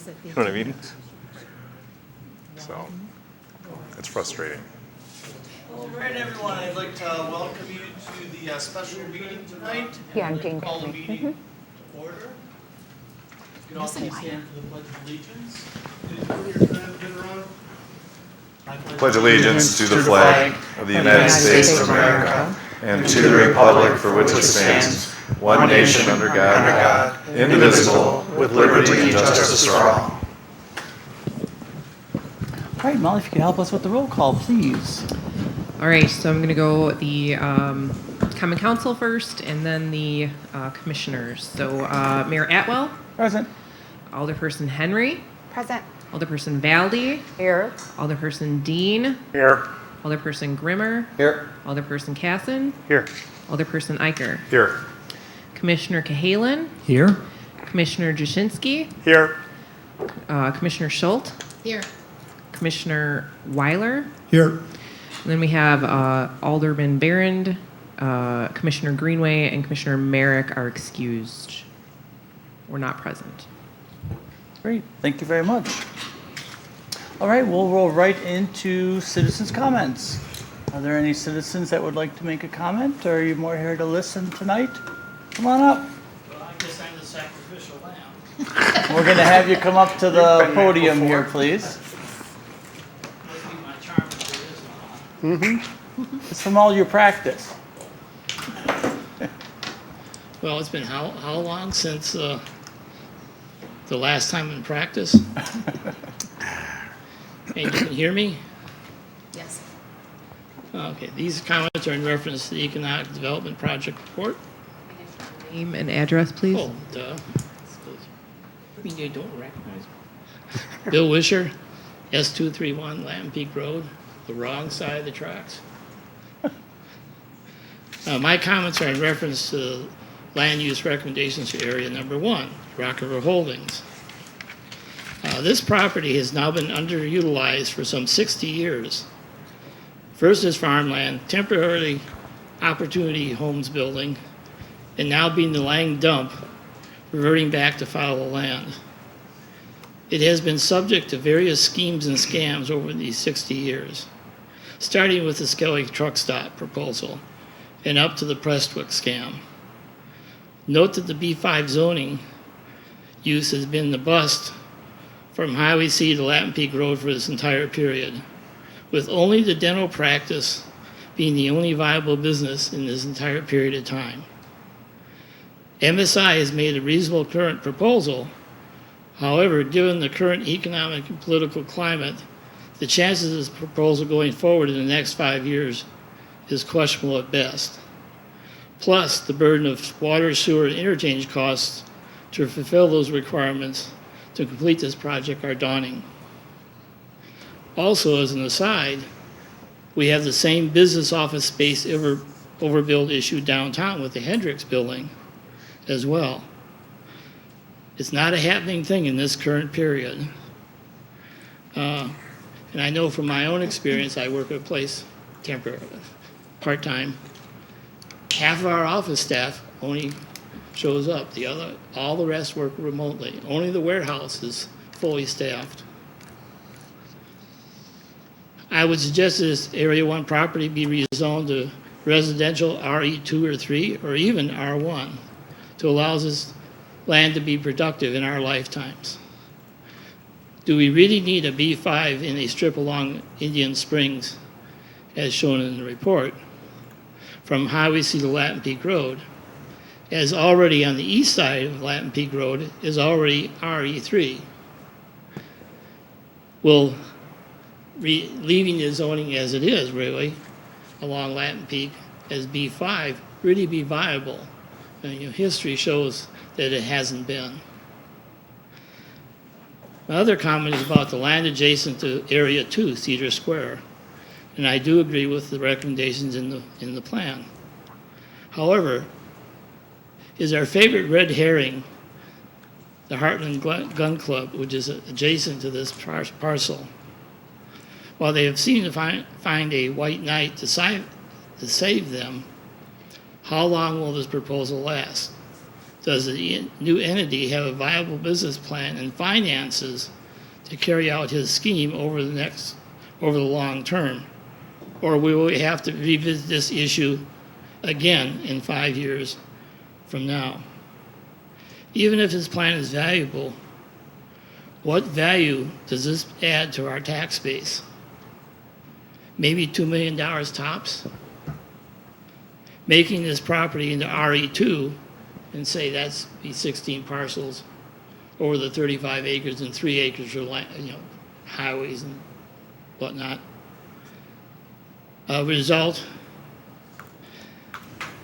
You know what I mean? So it's frustrating. All right, everyone, I'd like to welcome you to the special meeting tonight. Yeah, I'm I'd like to Jane call the Beckman. meeting to order. You can all please stand for the Pledge of Allegiance. Been around. Pledge allegiance to the flag of the United States of America and to the republic for which it stands, one nation under God, indivisible, with liberty and justice for all. All right, Molly, if you could help us with the roll call, please. All right, so I'm going to go the Common Council first and then the Commissioners. So Mayor Atwell, Present. Alderperson Henry, Present. Alderperson Valdy, Here. Alderperson Dean, Here. Alderperson Grimmer, Here. Alderperson Casson, Here. Alderperson Eicher, Here. Commissioner Cahalan, Here. Commissioner Jasinski, Here. Commissioner Schultz, Here. Commissioner Weiler, Here. and then we have Alderman Barrand, Commissioner Greenway, and Commissioner Merrick are excused or not present. Great, thank you very much. All right, we'll roll right into citizens' comments. Are there any citizens that would like to make a comment, or are you more here to listen tonight? Come on up. Well, I guess I'm the sacrificial lamb. We're gonna have you come up to the podium here, please. Must be my charm and charisma. It's from all your practice. Well, it's been how long since the last time in practice? And you can hear me? Yes. Okay, these comments are in reference to the Economic Development Project Report. Name and address, please. Oh, duh. I mean, you don't recognize me. Bill Wisher, S231 Lamb Peak Road, the wrong side of the tracks. My comments are in reference to land use recommendations for area number 1, Rock River Holdings. This property has now been underutilized for some 60 years. First as farmland, temporarily Opportunity Homes building, and now being the Lang dump, reverting back to fallow land. It has been subject to various schemes and scams over these 60 years, starting with the Skelly truck stop proposal and up to the Prestwick scam. Note that the B5 zoning use has been the bust from Highway C to Latin Peak Road for this entire period, with only the dental practice being the only viable business in this entire period of time. MSI has made a reasonable current proposal. However, given the current economic and political climate, the chances of this proposal going forward in the next 5 years is questionable at best. Plus, the burden of water, sewer, and interchange costs to fulfill those requirements to complete this project are daunting. Also, as an aside, we have the same business office space overbuild issue downtown with the Hendricks building as well. It's not a happening thing in this current period. And I know from my own experience, I work at a place temporarily, part-time. Half of our office staff only shows up. All the rest work remotely. Only the warehouse is fully staffed. I would suggest this Area 1 property be rezoned to residential RE2 or 3 or even R1 to allow this land to be productive in our lifetimes. Do we really need a B5 in a strip along Indian Springs as shown in the report from Highway C to Latin Peak Road, as already on the east side of Latin Peak Road is already RE3? Will leaving the zoning as it is, really, along Latin Peak as B5 really be viable? And, history shows that it hasn't been. My other comment is about the land adjacent to Area 2, Cedar Square, and I do agree with the recommendations in the plan. However, is our favorite red herring the Heartland Gun Club, which is adjacent to this parcel? While they have seemed to find a white knight to save them, how long will this proposal last? does the new entity have a viable business plan and finances to carry out his scheme over the long term? Or will we have to revisit this issue again in 5 years from now? Even if his plan is valuable, what value does this add to our tax base? Maybe $2 million tops? Making this property into RE2 and say that's be 16 parcels over the 35 acres and 3 acres for highways and whatnot. Result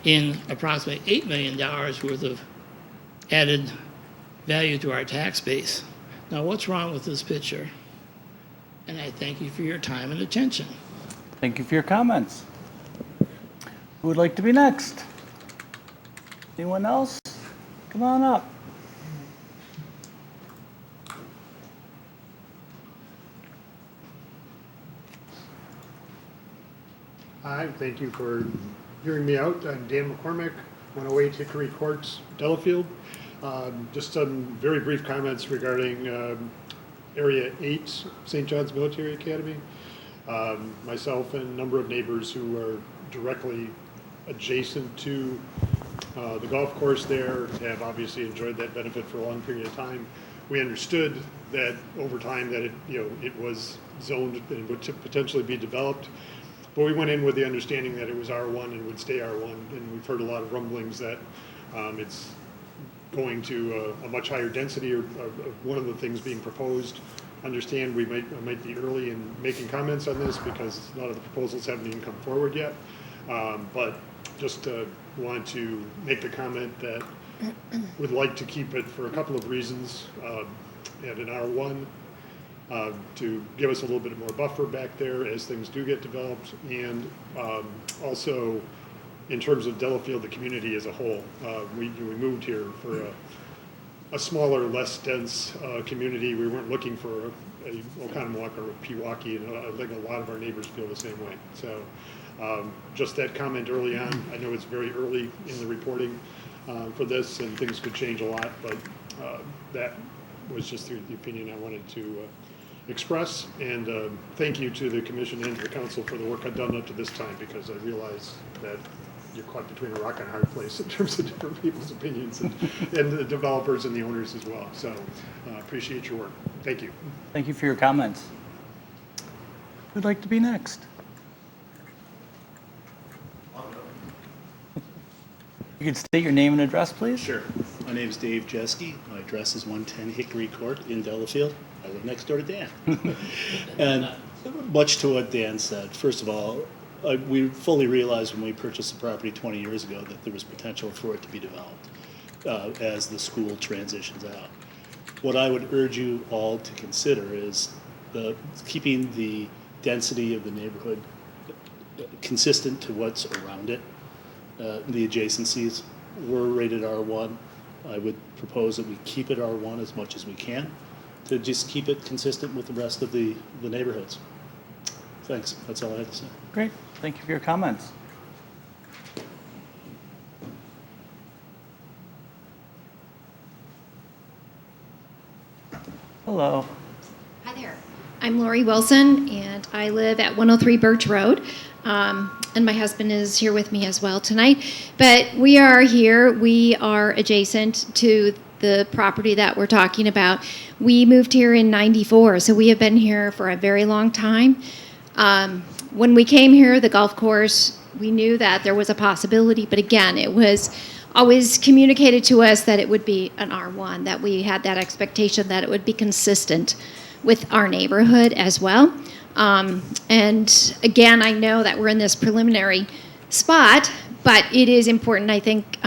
in approximately $8 million worth of added value to our tax base. Now, what's wrong with this picture? And I thank you for your time and attention. Thank you for your comments. Who would like to be next? Anyone else? Come on up. Hi, thank you for hearing me out. I'm Dan McCormick, 108 Hickory Court, Delafield. Just some very brief comments regarding Area 8, St. John's Military Academy. Myself and a number of neighbors who are directly adjacent to the golf course there have obviously enjoyed that benefit for a long period of time. We understood that over time that it was zoned and would potentially be developed. But we went in with the understanding that it was R1 and would stay R1, and we've heard a lot of rumblings that it's going to a much higher density, or one of the things being proposed. Understand we might be early in making comments on this because a lot of the proposals haven't even come forward yet. But just want to make the comment that would like to keep it for a couple of reasons at an R1. To give us a little bit more buffer back there as things do get developed, and also in terms of Delafield, the community as a whole. We moved here for a smaller, less dense community. We weren't looking for a Oconomowoc or a Pewaukee, and I think a lot of our neighbors feel the same way. So just that comment early on. I know it's very early in the reporting for this, and things could change a lot, but that was just the opinion I wanted to express, and thank you to the commission and to the council for the work I've done up to this time, because I realize that you're caught between a rock and a hard place in terms of different people's opinions and the developers and the owners as well. So appreciate your work. Thank you. Thank you for your comments. Who'd like to be next? You can state your name and address, please. Sure. My name is Dave Jeske. My address is 110 Hickory Court in Delafield. I live next door to Dan. And much to what Dan said, first of all, we fully realized when we purchased the property 20 years ago that there was potential for it to be developed as the school transitions out. What I would urge you all to consider is keeping the density of the neighborhood consistent to what's around it. The adjacencies were rated R1. I would propose that we keep it R1 as much as we can to just keep it consistent with the rest of the neighborhoods. Thanks. That's all I had to say. Great. Thank you for your comments. Hello. Hi there. I'm Lori Wilson, and I live at 103 Birch Road. And my husband is here with me as well tonight. But we are here. We are adjacent to the property that we're talking about. We moved here in '94, so we have been here for a very long time. When we came here, the golf course, we knew that there was a possibility, but again, it was always communicated to us that it would be an R1, that we had that expectation that it would be consistent with our neighborhood as well. And again, I know that we're in this preliminary spot, but it is important, I think,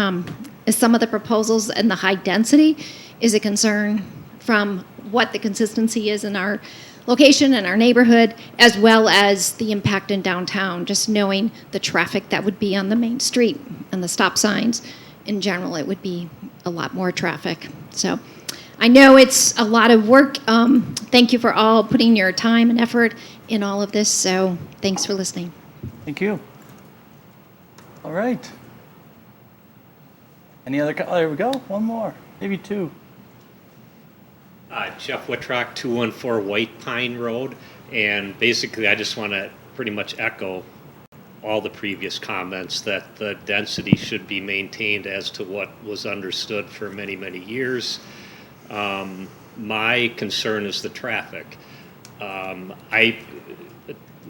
some of the proposals and the high density is a concern from what the consistency is in our location and our neighborhood, as well as the impact in downtown, just knowing the traffic that would be on the main street and the stop signs. In general, it would be a lot more traffic. So I know it's a lot of work. Thank you for all putting your time and effort in all of this. So thanks for listening. Thank you. All right. Any other, there we go, one more, maybe two. Jeff Whitrock, 214 White Pine Road, and basically I just want to pretty much echo all the previous comments that the density should be maintained as to what was understood for many, many years. My concern is the traffic. A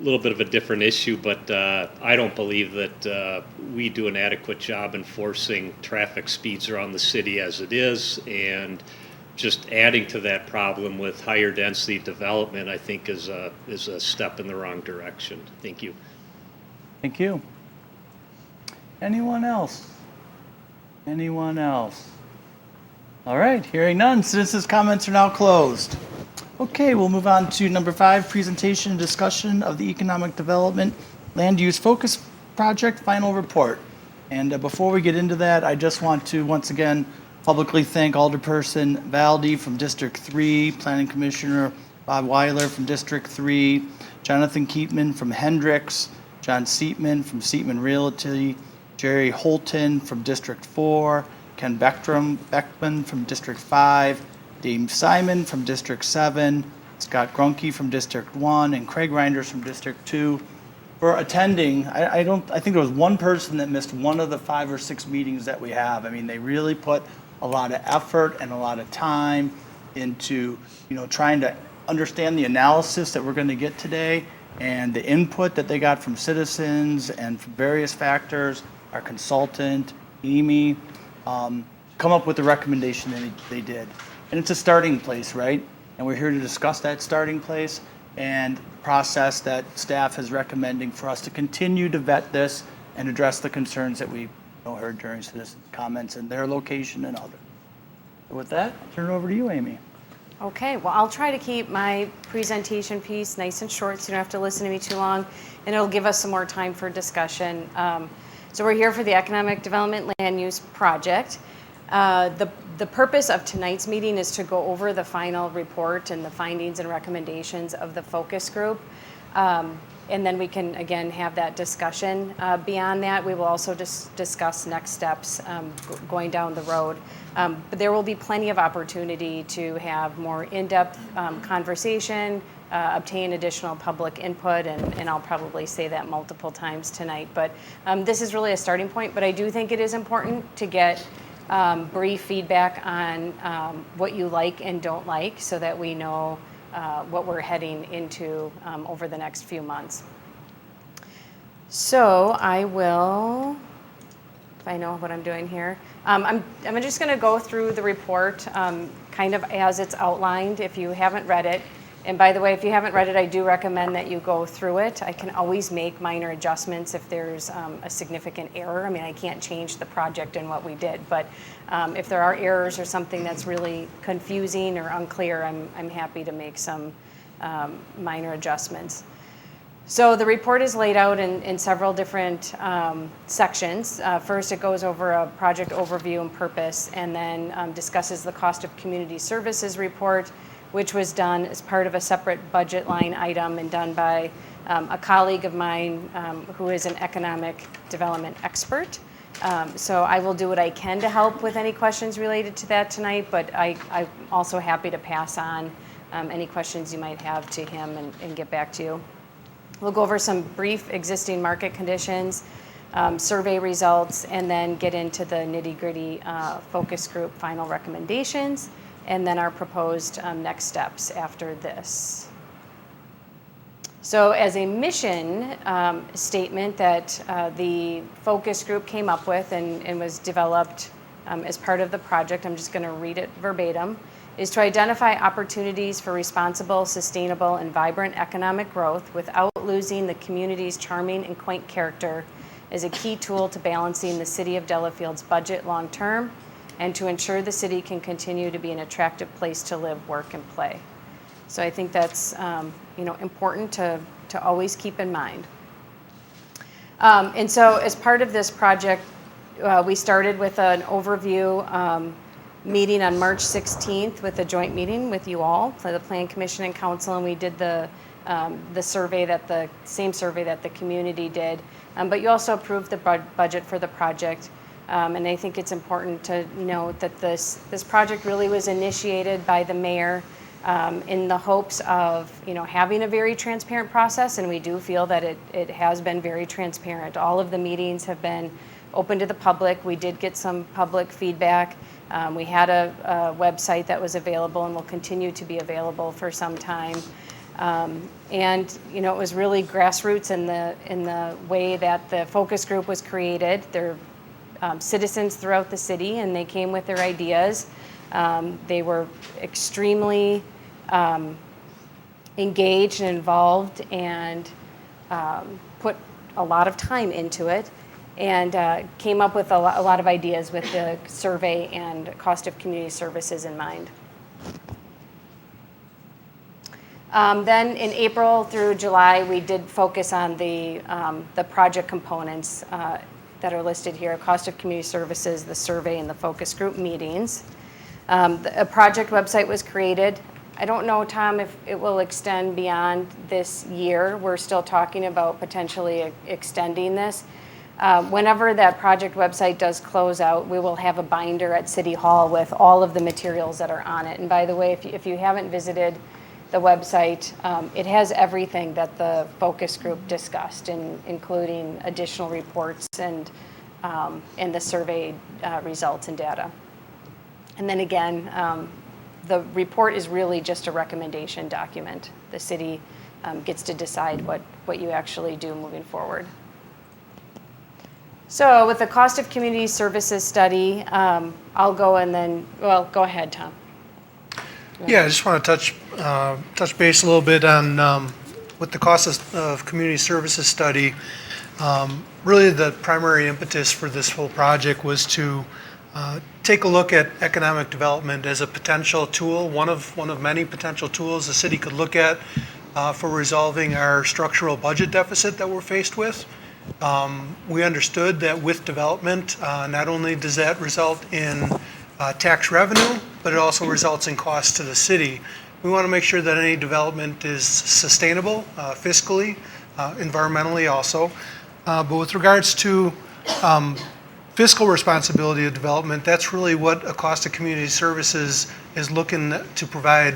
little bit of a different issue, but I don't believe that we do an adequate job enforcing traffic speeds around the city as it is, and just adding to that problem with higher density development, I think is a step in the wrong direction. Thank you. Thank you. Anyone else? Anyone else? All right, hearing none, citizens' comments are now closed. Okay, we'll move on to number 5, presentation and discussion of the Economic Development Land Use Focus Project Final Report. And before we get into that, I just want to once again publicly thank Alderperson Valdy from District 3, Planning Commissioner Bob Weiler from District 3, Jonathan Keatman from Hendricks, John Seatman from Seatman Realty, Jerry Holton from District 4, Ken Beckman from District 5, Dave Simon from District 7, Scott Grunke from District 1, and Craig Reinders from District 2 for attending. I think there was one person that missed one of the 5 or 6 meetings that we have. I mean, they really put a lot of effort and a lot of time into, trying to understand the analysis that we're going to get today and the input that they got from citizens and from various factors, our consultant, Amy, come up with the recommendation that they did. And it's a starting place, right? And we're here to discuss that starting place and process that staff is recommending for us to continue to vet this and address the concerns that we heard during citizens' comments and their location and others. So with that, I'll turn it over to you, Amy. Okay, well, I'll try to keep my presentation piece nice and short so you don't have to listen to me too long, and it'll give us some more time for discussion. So we're here for the Economic Development Land Use Project. The purpose of tonight's meeting is to go over the final report and the findings and recommendations of the focus group. And then we can, again, have that discussion. Beyond that, we will also discuss next steps going down the road. But there will be plenty of opportunity to have more in-depth conversation, obtain additional public input, and I'll probably say that multiple times tonight. But this is really a starting point, but I do think it is important to get brief feedback on what you like and don't like so that we know what we're heading into over the next few months. So I will, if I know what I'm doing here, I'm just going to go through the report kind of as it's outlined if you haven't read it. And by the way, if you haven't read it, I do recommend that you go through it. I can always make minor adjustments if there's a significant error. I mean, I can't change the project and what we did, but if there are errors or something that's really confusing or unclear, I'm happy to make some minor adjustments. So the report is laid out in several different sections. First, it goes over a project overview and purpose, and then discusses the cost of community services report, which was done as part of a separate budget line item and done by a colleague of mine who is an economic development expert. So I will do what I can to help with any questions related to that tonight, but I'm also happy to pass on any questions you might have to him and get back to you. We'll go over some brief existing market conditions, survey results, and then get into the nitty-gritty focus group final recommendations, and then our proposed next steps after this. So as a mission statement that the focus group came up with and was developed as part of the project, I'm just going to read it verbatim, is to identify opportunities for responsible, sustainable, and vibrant economic growth without losing the community's charming and quaint character as a key tool to balancing the city of Delafield's budget long-term and to ensure the city can continue to be an attractive place to live, work, and play. So I think that's important to always keep in mind. And so as part of this project, we started with an overview meeting on March 16th with a joint meeting with you all, for the Plan Commission and Council, and we did the survey same survey that the community did. But you also approved the budget for the project. And I think it's important to note that this project really was initiated by the mayor in the hopes of, having a very transparent process, and we do feel that it has been very transparent. All of the meetings have been open to the public. We did get some public feedback. We had a website that was available and will continue to be available for some time. And it was really grassroots in the way that the focus group was created. They're citizens throughout the city, and they came with their ideas. They were extremely engaged and involved, and put a lot of time into it, and came up with a lot of ideas with the survey and cost of community services in mind. Then in April through July, we did focus on the project components that are listed here: cost of community services, the survey, and the focus group meetings. A project website was created. I don't know, Tom, if it will extend beyond this year. We're still talking about potentially extending this. Whenever that project website does close out, we will have a binder at City Hall with all of the materials that are on it. And by the way, if you haven't visited the website, it has everything that the focus group discussed, including additional reports and the survey results and data. And then again, the report is really just a recommendation document. The city gets to decide what you actually do moving forward. So with the cost of community services study, I'll go and then, well, go ahead, Tom. Yeah, I just want to touch base a little bit on with the cost of community services study. Really, the primary impetus for this whole project was to take a look at economic development as a potential tool, one of many potential tools the city could look at for resolving our structural budget deficit that we're faced with. We understood that with development, not only does that result in tax revenue, but it also results in costs to the city. We want to make sure that any development is sustainable fiscally, environmentally also. But with regards to fiscal responsibility of development, that's really what a cost of community services is looking to provide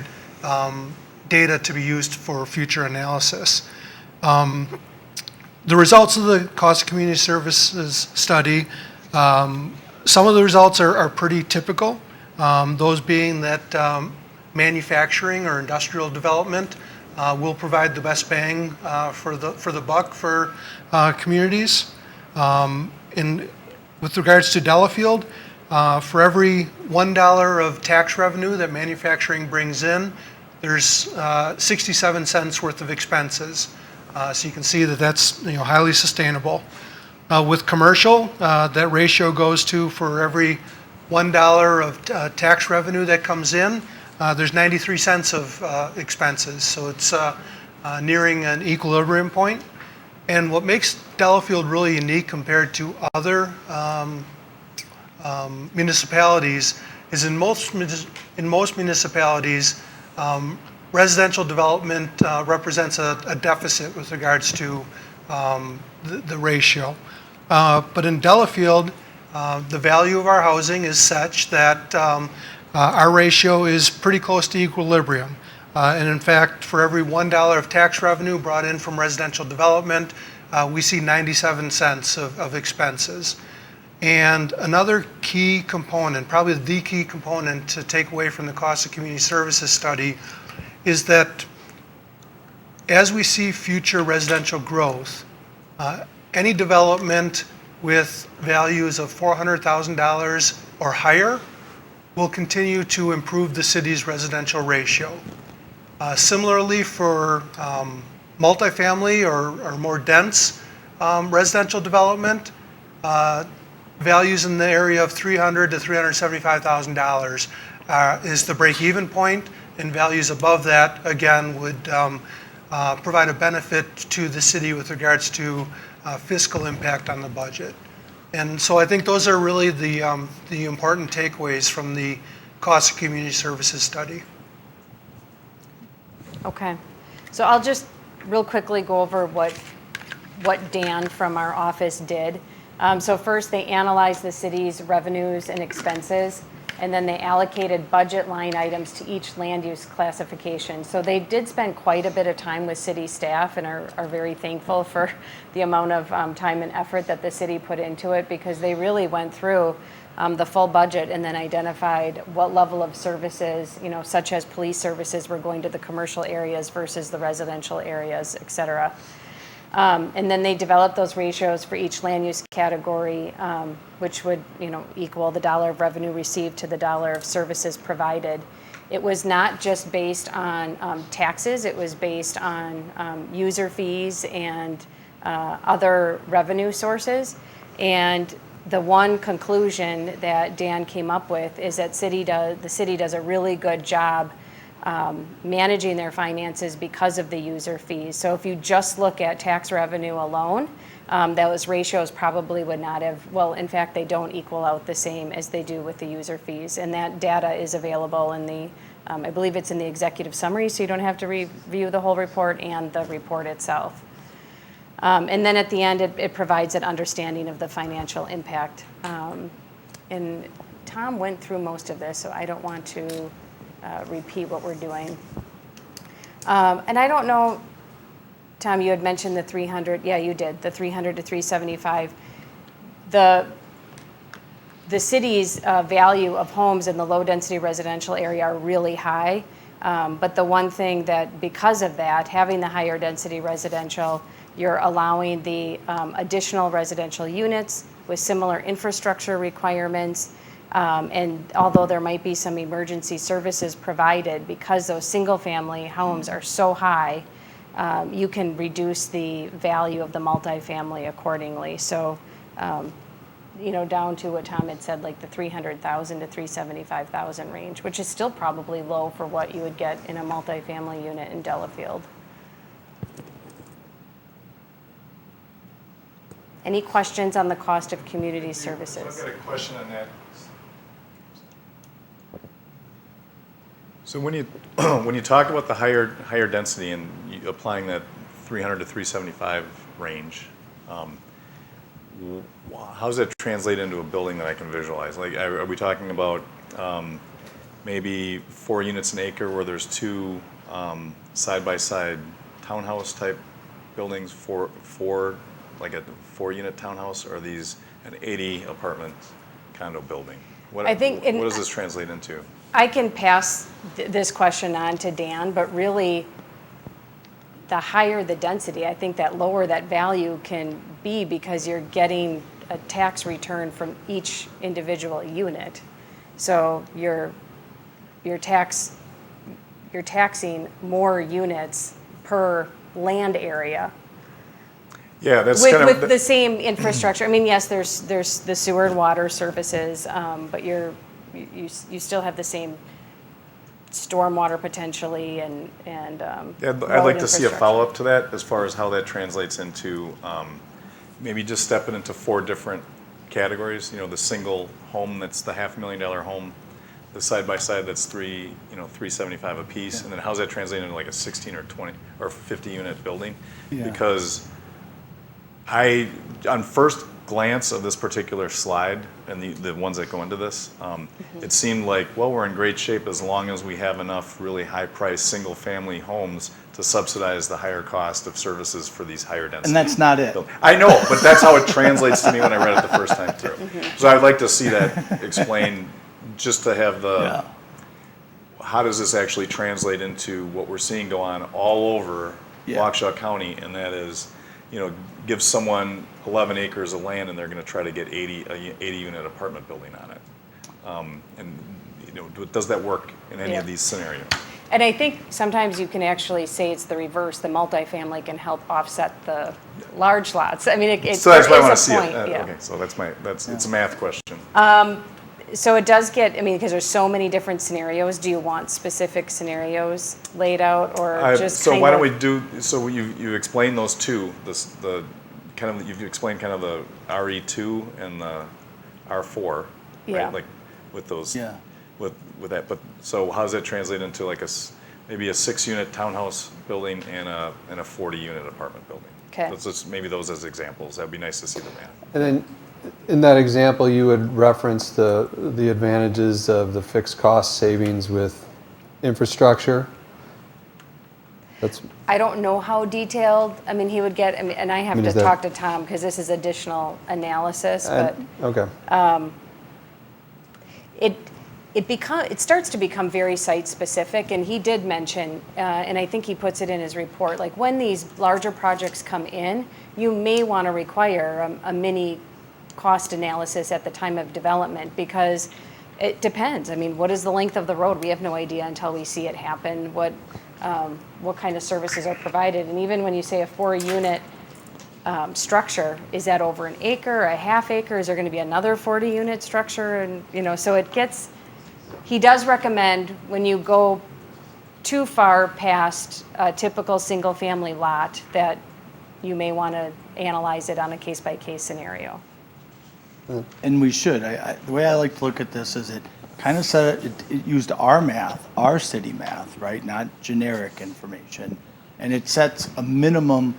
data to be used for future analysis. The results of the cost of community services study, some of the results are pretty typical. Those being that manufacturing or industrial development will provide the best bang for the buck for communities. With regards to Delafield, for every $1 of tax revenue that manufacturing brings in, there's 67 cents worth of expenses. So you can see that that's highly sustainable. With commercial, that ratio goes to, for every $1 of tax revenue that comes in, there's 93 cents of expenses. So it's nearing an equilibrium point. And what makes Delafield really unique compared to other municipalities is in most municipalities, residential development represents a deficit with regards to the ratio. But in Delafield, the value of our housing is such that our ratio is pretty close to equilibrium. And in fact, for every $1 of tax revenue brought in from residential development, we see 97 cents of expenses. And another key component, probably the key component to take away from the cost of community services study, is that as we see future residential growth, any development with values of $400,000 or higher will continue to improve the city's residential ratio. Similarly, for multifamily or more dense residential development, values in the area of $300,000 to $375,000 is the break-even point, and values above that, again, would provide a benefit to the city with regards to fiscal impact on the budget. And so I think those are really the important takeaways from the cost of community services study. Okay, so I'll just real quickly go over what Dan from our office did. So first, they analyzed the city's revenues and expenses, and then they allocated budget line items to each land use classification. So they did spend quite a bit of time with city staff and are very thankful for the amount of time and effort that the city put into it, because they really went through the full budget and then identified what level of services, such as police services, were going to the commercial areas versus the residential areas, et cetera. And then they developed those ratios for each land use category, which would, equal the dollar of revenue received to the dollar of services provided. It was not just based on taxes, it was based on user fees and other revenue sources. And the one conclusion that Dan came up with is that the city does a really good job managing their finances because of the user fees. So if you just look at tax revenue alone, those ratios probably would not have, well, in fact, they don't equal out the same as they do with the user fees. And that data is available in the, I believe it's in the executive summary, so you don't have to review the whole report and the report itself. And then at the end, it provides an understanding of the financial impact. And Tom went through most of this, so I don't want to repeat what we're doing. And I don't know, Tom, you had mentioned the 300. Yeah, you did, the 300 to 375. The city's value of homes in the low-density residential area are really high. But the one thing that, because of that, having the higher density residential, you're allowing the additional residential units with similar infrastructure requirements. And although there might be some emergency services provided, because those single-family homes are so high, you can reduce the value of the multifamily accordingly. So, down to what Tom had said, like the 300,000 to 375,000 range, which is still probably low for what you would get in a multifamily unit in Delafield. Any questions on the cost of community services? I've got a question on that. So when you talk about the higher density and applying that 300 to 375 range, how does that translate into a building that I can visualize? Like, are we talking about maybe 4 units an acre where there's 2 side-by-side townhouse type buildings, four like a 4-unit townhouse, or are these an 80 apartment condo building? What does this translate into? I can pass this question on to Dan, but really, the higher the density, I think that lower that value can be, because you're getting a tax return from each individual unit. So you're taxing more units per land area. Yeah, that's with the same infrastructure. I mean, yes, there's the sewer and water services, but you still have the same stormwater potentially and I'd like to see a follow-up to that as far as how that translates into maybe just stepping into 4 different categories. The single home that's the $500,000 home, the side-by-side that's $375 a piece, and then how's that translate into like a 16 or 20 or 50 unit building? Yeah. Because on first glance of this particular slide and the ones that go into this, it seemed like, well, we're in great shape as long as we have enough really high-priced single-family homes to subsidize the higher cost of services for these higher density. And that's not it. I know, but that's how it translates to me when I read it the first time through. So I'd like to see that explained, just to have how does this actually translate into what we're seeing go on all over Waukesha County, and that is, give someone 11 acres of land and they're going to try to get 80 unit apartment building on it. And does that work in any of these scenarios? And I think sometimes you can actually say it's the reverse. The multifamily can help offset the large lots. I mean, so that's why I want to see point. it. Okay, so it's a math question. So it does get, because there's so many different scenarios. Do you want specific scenarios laid out, or just so why don't we do? So you explained those two. You've explained kind of the RE2 and the R4, right? Like with those. Yeah. With that, but so how does that translate into like maybe a 6-unit townhouse building and a 40-unit apartment building? Okay. Let's maybe those as examples. That'd be nice to see the math. And then in that example, you would reference the advantages of the fixed cost savings with infrastructure? That's, I don't know how detailed, I mean, he would get, and I have to is that- talk to Tom because this is additional analysis, but okay. it starts to become very site specific, and he did mention, and I think he puts it in his report, like when these larger projects come in, you may want to require a mini cost analysis at the time of development, because it depends. I mean, what is the length of the road? We have no idea until we see it happen. What kind of services are provided? And even when you say a 4-unit structure, is that over an acre, a half acre? Is there going to be another 40-unit structure? And so it gets. He does recommend when you go too far past a typical single-family lot that you may want to analyze it on a case-by-case scenario. And we should. The way I like to look at this is it kind of it used our math, our city math, right? Not generic information. And it sets a minimum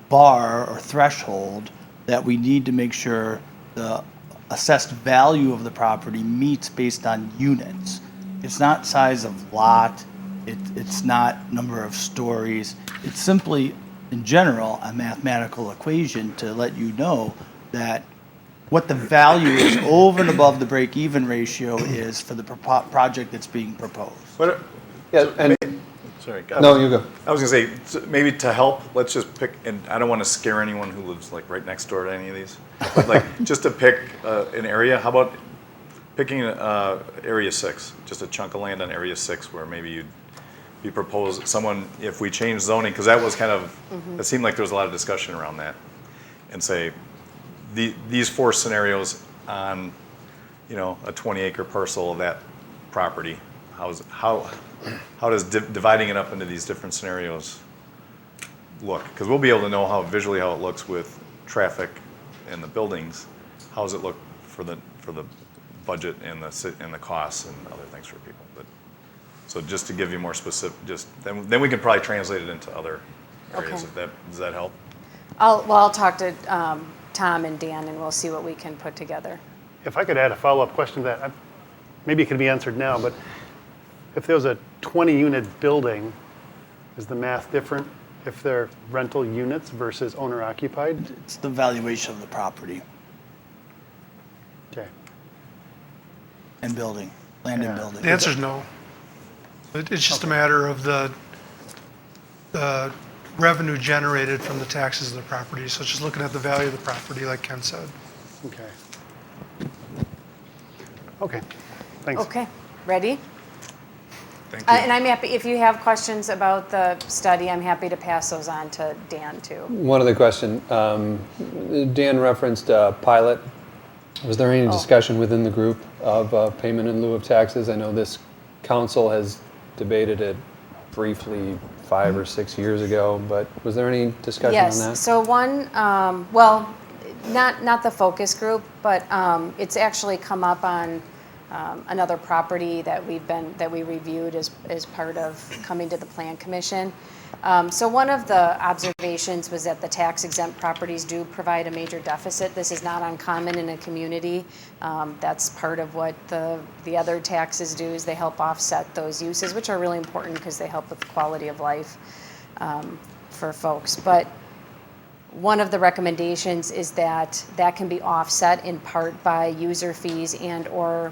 bar or threshold that we need to make sure the assessed value of the property meets based on units. It's not size of lot. It's not number of stories. It's simply, in general, a mathematical equation to let you know that what the value is over and above the break-even ratio is for the project that's being proposed. Yeah, and Sorry. no, you go. I was gonna say, maybe to help, let's just pick, and I don't want to scare anyone who lives like right next door to any of these, but like just to pick an area. How about picking area 6, just a chunk of land on area 6 where maybe you'd be proposed someone, if we change zoning, because that was kind of, it seemed like there was a lot of discussion around that, and say these 4 scenarios on, a 20-acre parcel of that property. How does dividing it up into these different scenarios look? Because we'll be able to know visually how it looks with traffic and the buildings. How does it look for the budget and the costs and other things for people? But so just to give you more specific, then we can probably translate it into other areas. Okay. Does that help? I'll talk to Tom and Dan, and we'll see what we can put together. If I could add a follow-up question to that, maybe it could be answered now, but if there was a 20-unit building, is the math different if they're rental units versus owner-occupied? It's the valuation of the property Okay. and building, land and building. The answer is no. It's just a matter of the revenue generated from the taxes of the property. So just looking at the value of the property, like Ken said. Okay. Okay, thanks. Okay, ready? Thank you. And I'm happy, if you have questions about the study, I'm happy to pass those on to Dan too. One other question. Dan referenced pilot. Was there any discussion within the group of payment in lieu of taxes? I know this council has debated it briefly 5 or 6 years ago, but was there any discussion on that? Yes, so one, well, not the focus group, but it's actually come up on another property that we reviewed as part of coming to the Plan Commission. So one of the observations was that the tax exempt properties do provide a major deficit. This is not uncommon in a community. That's part of what the other taxes do, is they help offset those uses, which are really important because they help with the quality of life for folks. But one of the recommendations is that can be offset in part by user fees and or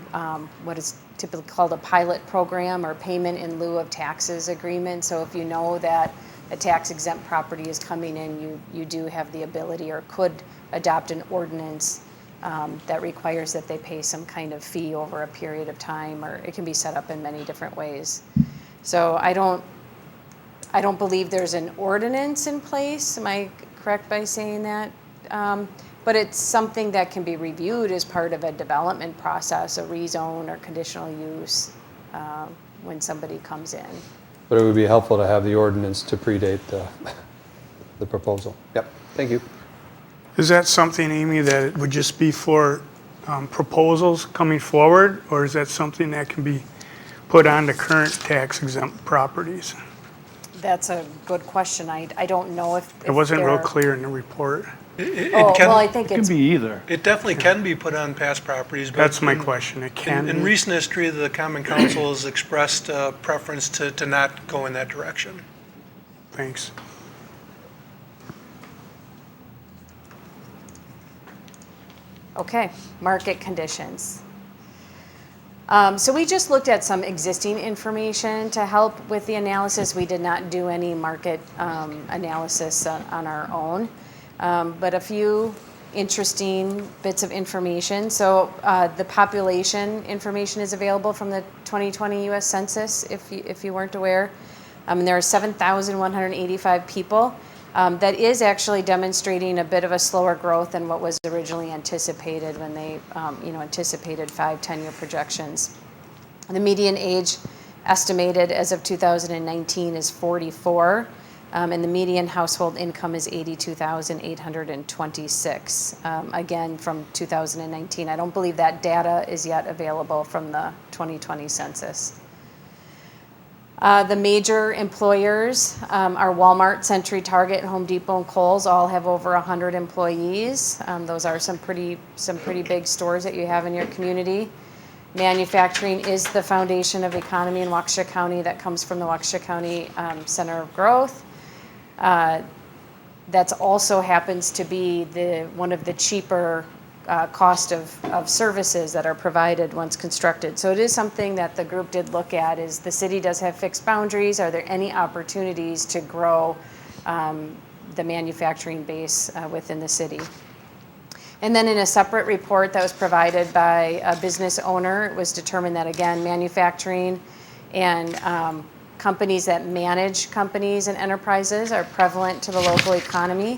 what is typically called a pilot program or payment in lieu of taxes agreement. So if you know that a tax exempt property is coming in, you do have the ability or could adopt an ordinance that requires that they pay some kind of fee over a period of time, or it can be set up in many different ways. So I don't believe there's an ordinance in place. Am I correct by saying that? But it's something that can be reviewed as part of a development process, a rezone or conditional use when somebody comes in. But it would be helpful to have the ordinance to predate the proposal. Yep, thank you. Is that something, Amy, that it would just be for proposals coming forward, or is that something that can be put on the current tax exempt properties? That's a good question. I don't know if It wasn't real they're- clear in the report. It Oh, can- well, I think It can it's, be either. It definitely can be put on past properties, but. That's my in- question. It can In be. recent history, the Common Council has expressed a preference to not go in that direction. Thanks. okay, market conditions. So we just looked at some existing information to help with the analysis. We did not do any market analysis on our own, but a few interesting bits of information. So the population information is available from the 2020 U.S. Census, if you weren't aware. And there are 7,185 people. That is actually demonstrating a bit of a slower growth than what was originally anticipated when they, anticipated 5-10-year projections. The median age estimated as of 2019 is 44, and the median household income is 82,826. Again, from 2019. I don't believe that data is yet available from the 2020 census. The major employers are Walmart, Century, Target, Home Depot, and Kohl's. All have over 100 employees. Those are some pretty big stores that you have in your community. Manufacturing is the foundation of economy in Waukesha County. That comes from the Waukesha County Center of Growth. That also happens to be one of the cheaper cost of services that are provided once constructed. So it is something that the group did look at, is the city does have fixed boundaries. Are there any opportunities to grow the manufacturing base within the city? And then in a separate report that was provided by a business owner, it was determined that, again, manufacturing and companies that manage companies and enterprises are prevalent to the local economy,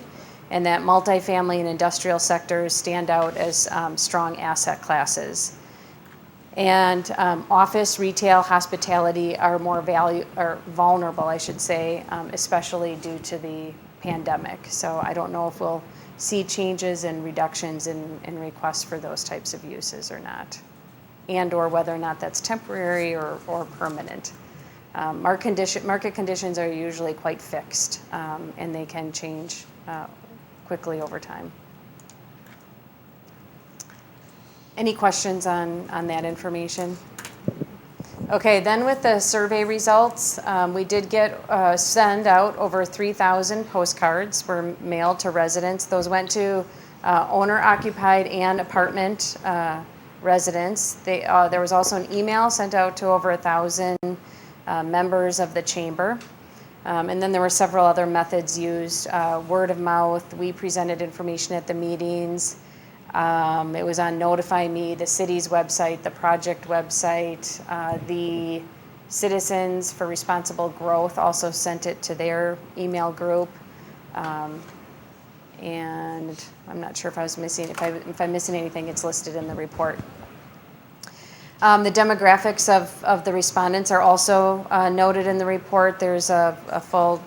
and that multifamily and industrial sectors stand out as strong asset classes. And office, retail, hospitality are more vulnerable, I should say, especially due to the pandemic. So I don't know if we'll see changes and reductions in requests for those types of uses or not, and or whether or not that's temporary or permanent. Market conditions are usually quite fixed, and they can change quickly over time. Any questions on that information? Okay, then with the survey results, we did send out over 3,000 postcards were mailed to residents. Those went to owner-occupied and apartment residents. There was also an email sent out to over 1,000 members of the chamber. And then there were several other methods used, word of mouth. We presented information at the meetings. It was on Notify Me, the city's website, the project website. The Citizens for Responsible Growth also sent it to their email group. And I'm not sure if I was missing, if I'm missing anything, it's listed in the report. The demographics of the respondents are also noted in the report. There's a full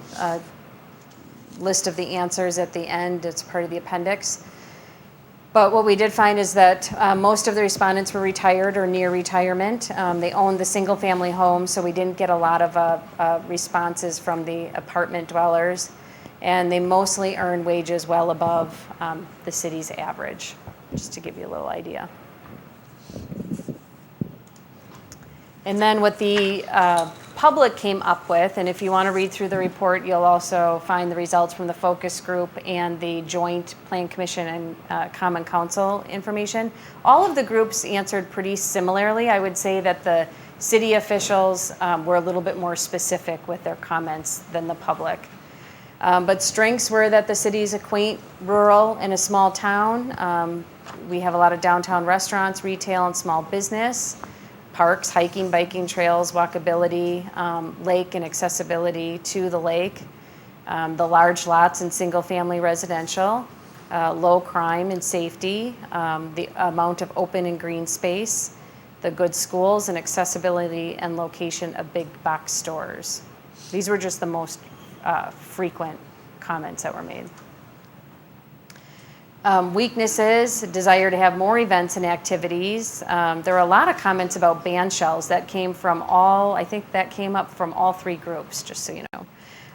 list of the answers at the end. It's part of the appendix. But what we did find is that most of the respondents were retired or near retirement. They owned the single-family home, so we didn't get a lot of responses from the apartment dwellers. And they mostly earned wages well above the city's average, just to give you a little idea. And then what the public came up with, and if you want to read through the report, you'll also find the results from the focus group and the joint Plan Commission and Common Council information. All of the groups answered pretty similarly. I would say that the city officials were a little bit more specific with their comments than the public. But strengths were that the city is a quaint, rural, and a small town. We have a lot of downtown restaurants, retail, and small business. Parks, hiking, biking trails, walkability, lake and accessibility to the lake, the large lots and single-family residential, low crime and safety, the amount of open and green space, the good schools, and accessibility and location of big box stores. These were just the most frequent comments that were made. Weaknesses, desire to have more events and activities. There were a lot of comments about band shells that came from I think that came up from all three groups, just so you know.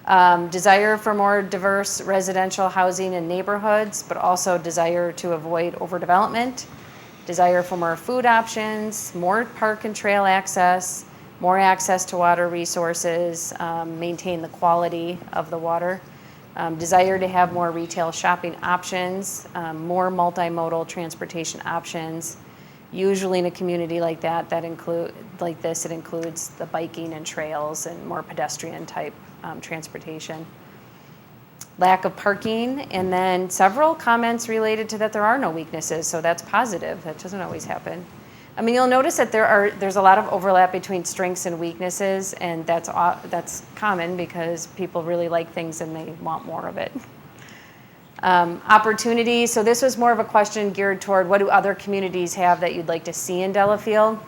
Desire for more diverse residential housing in neighborhoods, but also desire to avoid overdevelopment. Desire for more food options, more park and trail access, more access to water resources, maintain the quality of the water. Desire to have more retail shopping options, more multimodal transportation options. Usually in a community like that, it includes the biking and trails and more pedestrian type transportation. Lack of parking, and then several comments related to that there are no weaknesses, so that's positive. That doesn't always happen. I mean, you'll notice that there's a lot of overlap between strengths and weaknesses, and that's common because people really like things and they want more of it. Opportunities, so this was more of a question geared toward what do other communities have that you'd like to see in Delafield?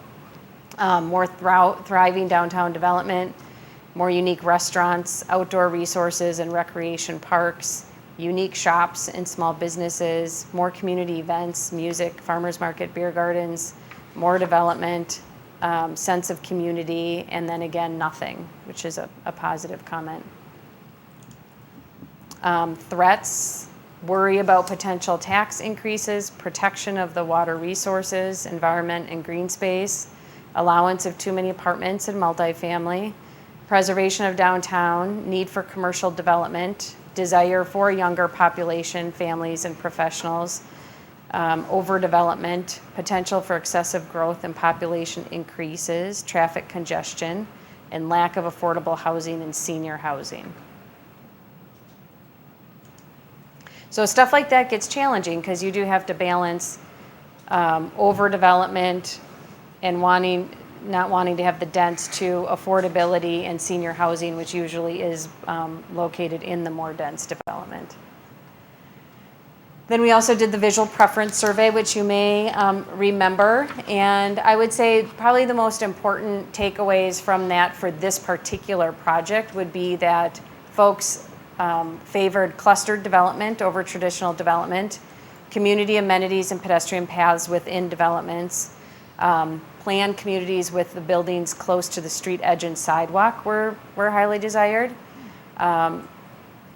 More thriving downtown development, more unique restaurants, outdoor resources and recreation parks, unique shops and small businesses, more community events, music, farmers market, beer gardens, more development, sense of community, and then again, nothing, which is a positive comment. Threats, worry about potential tax increases, protection of the water resources, environment and green space, allowance of too many apartments and multifamily, preservation of downtown, need for commercial development, desire for a younger population, families and professionals, overdevelopment, potential for excessive growth and population increases, traffic congestion, and lack of affordable housing and senior housing. So stuff like that gets challenging because you do have to balance overdevelopment and not wanting to have the dents to affordability and senior housing, which usually is located in the more dense development. Then we also did the visual preference survey, which you may remember. And I would say probably the most important takeaways from that for this particular project would be that folks favored clustered development over traditional development, community amenities and pedestrian paths within developments, planned communities with the buildings close to the street edge and sidewalk were highly desired.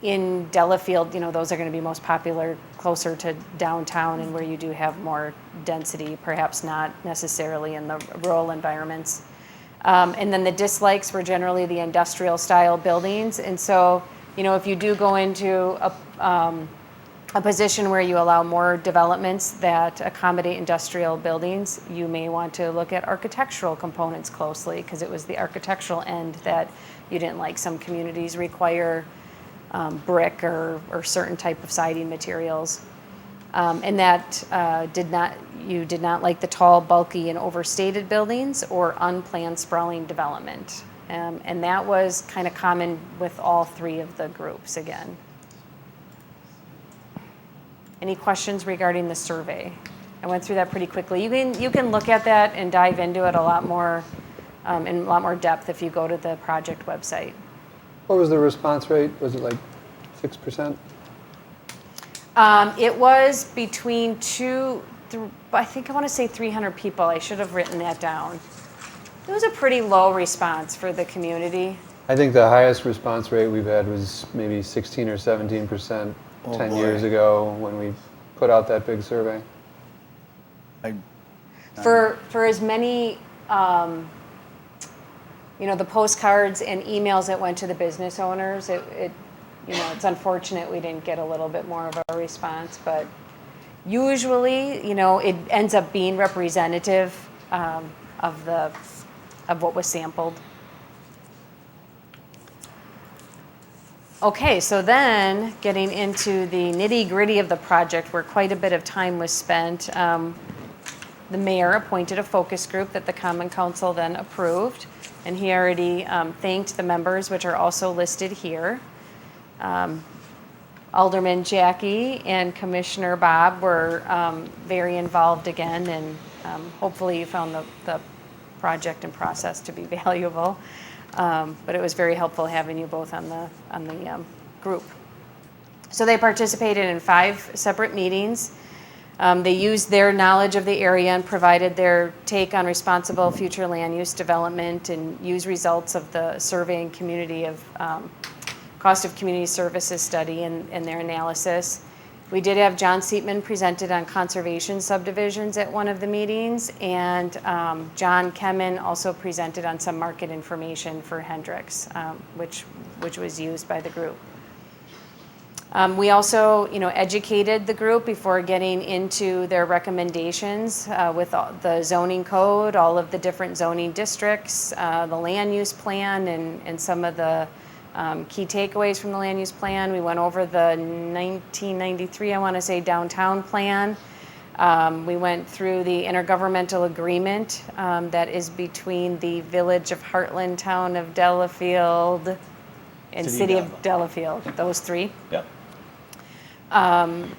In Delafield, those are going to be most popular closer to downtown and where you do have more density, perhaps not necessarily in the rural environments. And then the dislikes were generally the industrial style buildings. And so, if you do go into a position where you allow more developments that accommodate industrial buildings, you may want to look at architectural components closely because it was the architectural end that you didn't like. Some communities require brick or certain type of siding materials. And that you did not like the tall, bulky, and overstated buildings or unplanned sprawling development. And that was kind of common with all three of the groups again. Any questions regarding the survey? I went through that pretty quickly. You can look at that and dive into it a lot more in a lot more depth if you go to the project website. What was the response rate? Was it like 6%? It was between I want to say 300 people. I should have written that down. It was a pretty low response for the community. I think the highest response rate we've had was maybe 16 or 17% 10 years ago when we put out that big survey. For as many, the postcards and emails that went to the business owners, it's unfortunate we didn't get a little bit more of a response, but usually, it ends up being representative of what was sampled. Okay, so then getting into the nitty-gritty of the project where quite a bit of time was spent, the mayor appointed a focus group that the Common Council then approved, and he already thanked the members, which are also listed here. Alderman Jackie and Commissioner Bob were very involved again, and hopefully you found the project and process to be valuable. But it was very helpful having you both on the group. So they participated in 5 separate meetings. They used their knowledge of the area and provided their take on responsible future land use development and used results of the survey and community of cost of community services study and their analysis. We did have John Seatman presented on conservation subdivisions at one of the meetings, and John Kemen also presented on some market information for Hendricks, which was used by the group. We also, educated the group before getting into their recommendations with the zoning code, all of the different zoning districts, the land use plan, and some of the key takeaways from the land use plan. We went over the 1993, I want to say, downtown plan. We went through the intergovernmental agreement that is between the Village of Heartland, Town of Delafield, and City of Delafield, those three. Yep. And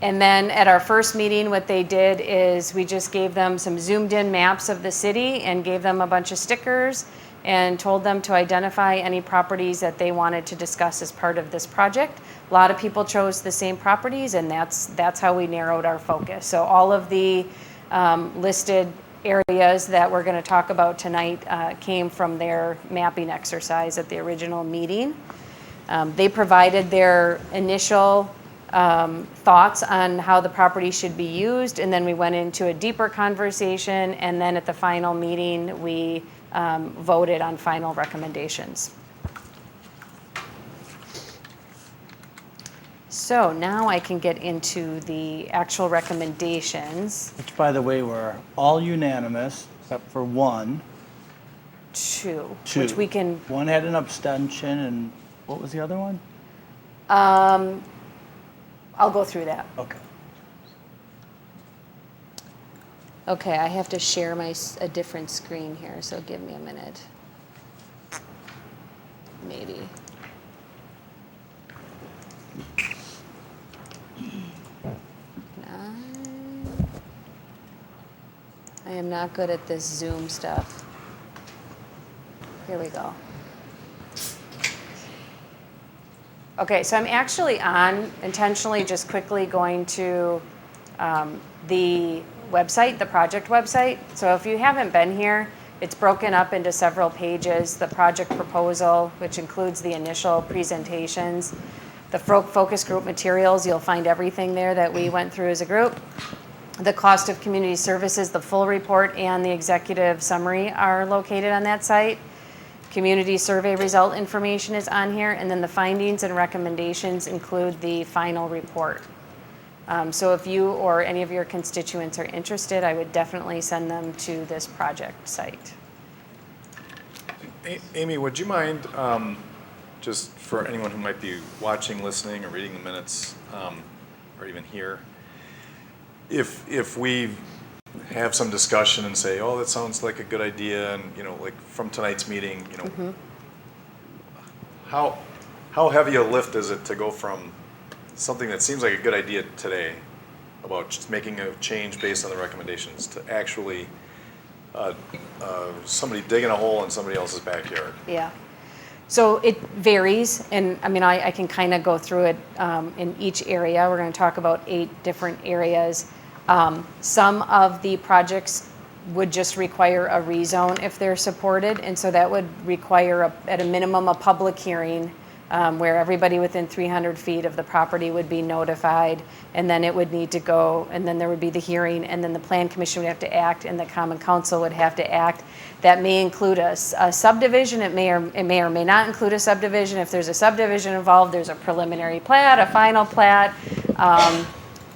then at our first meeting, what they did is we just gave them some zoomed in maps of the city and gave them a bunch of stickers and told them to identify any properties that they wanted to discuss as part of this project. A lot of people chose the same properties, and that's how we narrowed our focus. So all of the listed areas that we're going to talk about tonight came from their mapping exercise at the original meeting. They provided their initial thoughts on how the property should be used, and then we went into a deeper conversation, and then at the final meeting we voted on final recommendations. So now I can get into the actual recommendations. Which, by the way, were all unanimous except for one. Two. Two. Which we can. One had an abstention, and what was the other one? I'll go through that. Okay. Okay, I have to share a different screen here, so give me a minute. Maybe. I am not good at this Zoom stuff. Here we go. Okay, so I'm actually intentionally just quickly going to the website, the project website. So if you haven't been here, it's broken up into several pages. The project proposal, which includes the initial presentations, the focus group materials, you'll find everything there that we went through as a group. The cost of community services, the full report, and the executive summary are located on that site. Community survey result information is on here, and then the findings and recommendations include the final report. So if you or any of your constituents are interested, I would definitely send them to this project site. Amy, would you mind, just for anyone who might be watching, listening, or reading the minutes, or even here, if we have some discussion and say, oh, that sounds like a good idea, and like from tonight's meeting, how heavy a lift is it to go from something that seems like a good idea today about just making a change based on the recommendations to actually somebody digging a hole in somebody else's backyard? Yeah. So it varies, and I mean, I can kind of go through it in each area. We're going to talk about 8 different areas. Some of the projects would just require a rezone if they're supported, and so that would require, at a minimum, a public hearing where everybody within 300 feet of the property would be notified, and then it would need to go, and then there would be the hearing, and then the Plan Commission would have to act, and the Common Council would have to act. That may include a subdivision. It may or may not include a subdivision. If there's a subdivision involved, there's a preliminary plat, a final plat.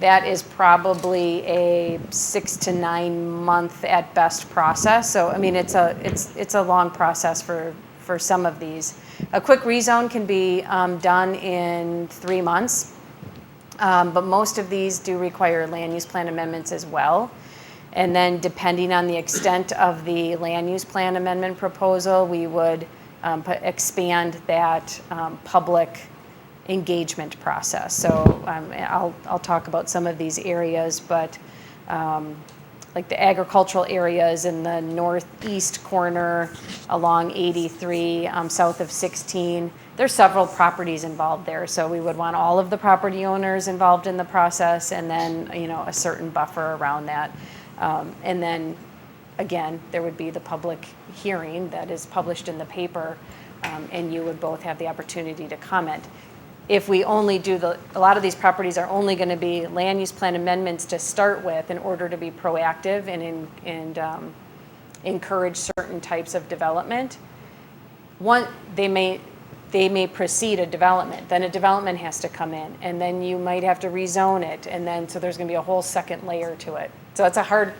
That is probably a 6 to 9 month at best process. So I mean, it's a long process for some of these. A quick rezone can be done in 3 months, but most of these do require land use plan amendments as well. And then depending on the extent of the land use plan amendment proposal, we would expand that public engagement process. So I'll talk about some of these areas, but like the agricultural areas in the northeast corner along 83, south of 16, there's several properties involved there. So we would want all of the property owners involved in the process, and then a certain buffer around that. And then again, there would be the public hearing that is published in the paper and you would both have the opportunity to comment. If we only do a lot of these properties are only going to be land use plan amendments to start with in order to be proactive and encourage certain types of development. They may precede a development, then a development has to come in, and then you might have to rezone it, and then so there's going to be a whole second layer to it. So it's a hard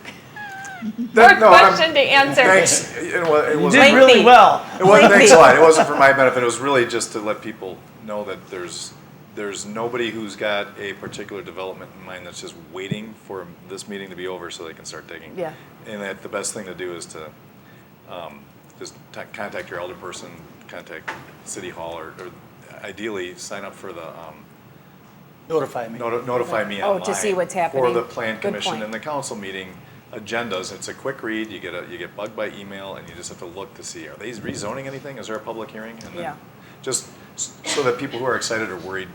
question to answer. Thanks. It You was did really well. It wasn't, thanks a lot. It wasn't for my benefit. It was really just to let people know that there's nobody who's got a particular development in mind that's just waiting for this meeting to be over so they can start digging. Yeah. And that the best thing to do is to just contact your alderperson, contact City Hall, or ideally sign up for the Notify me. notify me online. to see what's happening. For the Plan Good Commission point. and the council meeting agendas. It's a quick read. You get bugged by email, and you just have to look to see, are they rezoning anything? Is there a public hearing? And then Yeah. just so that people who are excited or worried